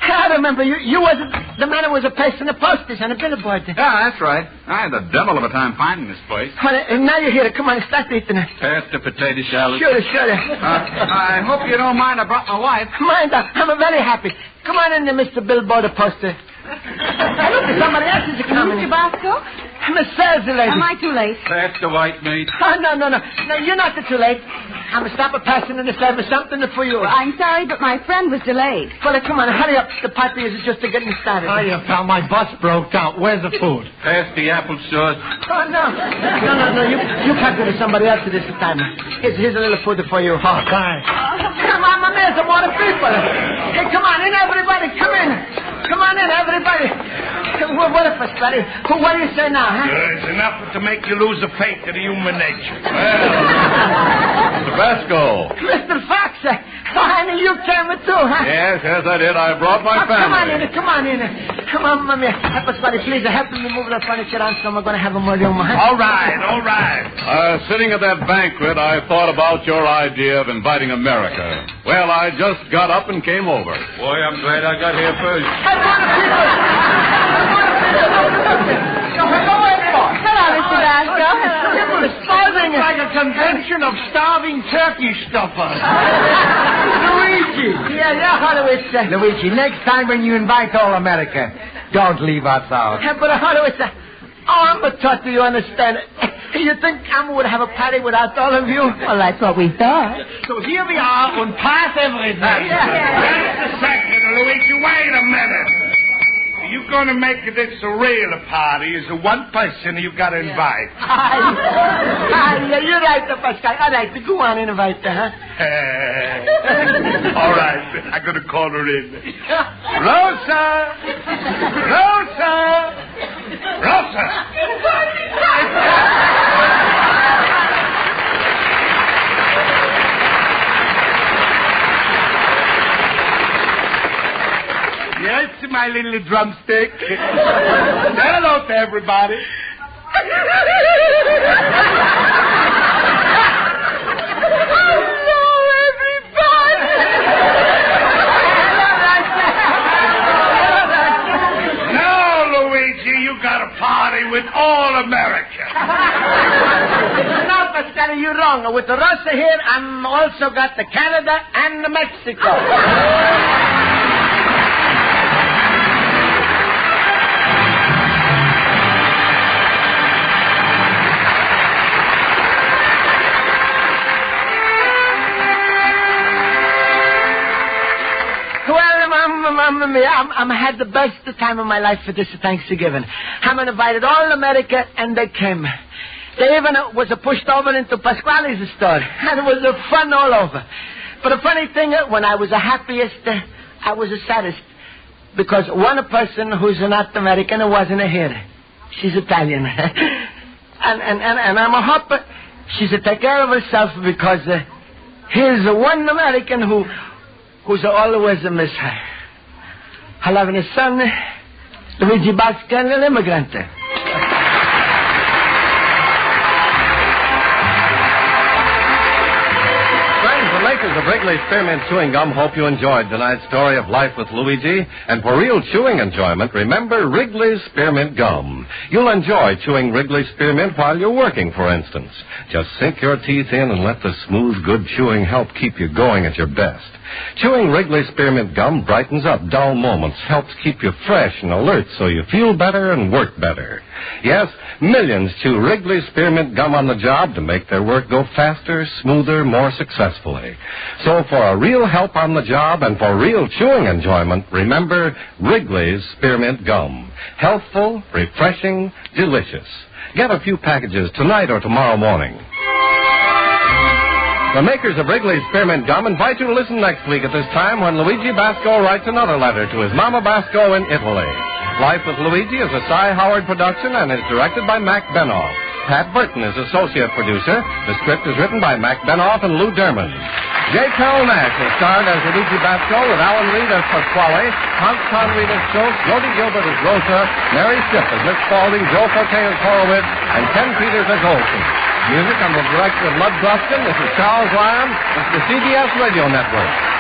I remember you was the man who was pasting the posters on the billboard. Yeah, that's right. I had the devil of a time finding this place. Well, now you're here. Come on, start eating it. Pass the potato salad. Sure. I hope you don't mind I brought my wife. Mind, I'm very happy. Come on in, Mr. Billboard poster. Look, somebody else is coming. Mr. Bosco? Miss Sales lady. Am I too late? Pass the white meat. Oh, no, you're not too late. I'm going to stop passing in the service something for you. I'm sorry, but my friend was delayed. Well, come on, hurry up. The party is just getting started. Hiya, pal. My bus broke down. Where's the food? Pass the applesauce. Oh, no. You can't go to somebody else this time. Here's a little food for you. Oh, thanks. Come on, my man, some more people. Hey, come on in, everybody. Come in. Come on in, everybody. What if, Pasquale? What do you say now, huh? It's enough to make you lose the faith in human nature. Mr. Vasco. Mr. Fox, honey, you came too, huh? Yes, I did. I brought my family. Come on in. Come on, Mommy. Pasquale, please, help me move the furniture on so we're going to have a more room, huh? All right. Sitting at that banquet, I thought about your idea of inviting America. Well, I just got up and came over. Boy, I'm glad I got here first. Hello, Mr. Vasco. It's like a convention of starving turkey stuffers. Luigi. Yeah, Luigi. Luigi, next time when you invite all America, Don't leave us out. Yeah, but how do I say? Oh, I'm a tot, do you understand? You think I would have a party without all of you? Well, that's what we thought. So here we are and pass everything. Just a second, Luigi. Wait a minute. You're going to make this a real party. Is one person you've got to invite. You're right, Pascal. All right, go on and invite her, huh? All right, I'm going to call her in. Rosa! Rosa! Rosa! Yes, my little drumstick. Say hello to everybody. Hello, everybody. Now, Luigi, you got a party with all America. No, Pascal, you're wrong. With the Rosa here, I'm also got the Canada and the Mexico. I'm had the best time of my life for this Thanksgiving. I'm invited all America, and they came. They even was pushed over into Pasquale's store, and it was fun all over. But the funny thing, when I was the happiest, I was the saddest, because one person who's not American wasn't here. She's Italian, and I'm a hope she's a take care of herself, because here's one American who's always a miss her. I love his son, Luigi Bascan, an immigrant. Friends, the makers of Wrigley Spearmint Chewing Gum hope you enjoyed tonight's story of life with Luigi. And for real chewing enjoyment, remember Wrigley's Spearmint Gum. You'll enjoy chewing Wrigley Spearmint while you're working, for instance. Just sink your teeth in and let the smooth, good chewing help keep you going at your best. Chewing Wrigley Spearmint Gum brightens up dull moments, helps keep you fresh and alert so you feel better and work better. Yes, millions chew Wrigley Spearmint Gum on the job to make their work go faster, smoother, more successfully. So for a real help on the job and for real chewing enjoyment, remember Wrigley's Spearmint Gum. Healthful, refreshing, delicious. Get a few packages tonight or tomorrow morning. The makers of Wrigley's Spearmint Gum invite you to listen next week at this time when Luigi Basco writes another letter to his Mama Basco in Italy. Life with Luigi is a Cy Howard production and is directed by Mac Benoff. Pat Burton is associate producer. The script is written by Mac Benoff and Lou Derman. J. Carroll Nash is starred as Luigi Basco with Alan Reed as Pasquale, Hans Conried as Schultz, Jody Gilbert as Rosa, Mary Shipp as Miss Spaulding, Joe Forte as Horowitz, and Ken Peters as Olson. Music under the direction of Lud Gruskin. This is Charles Lyon. This is the CBS Radio Network.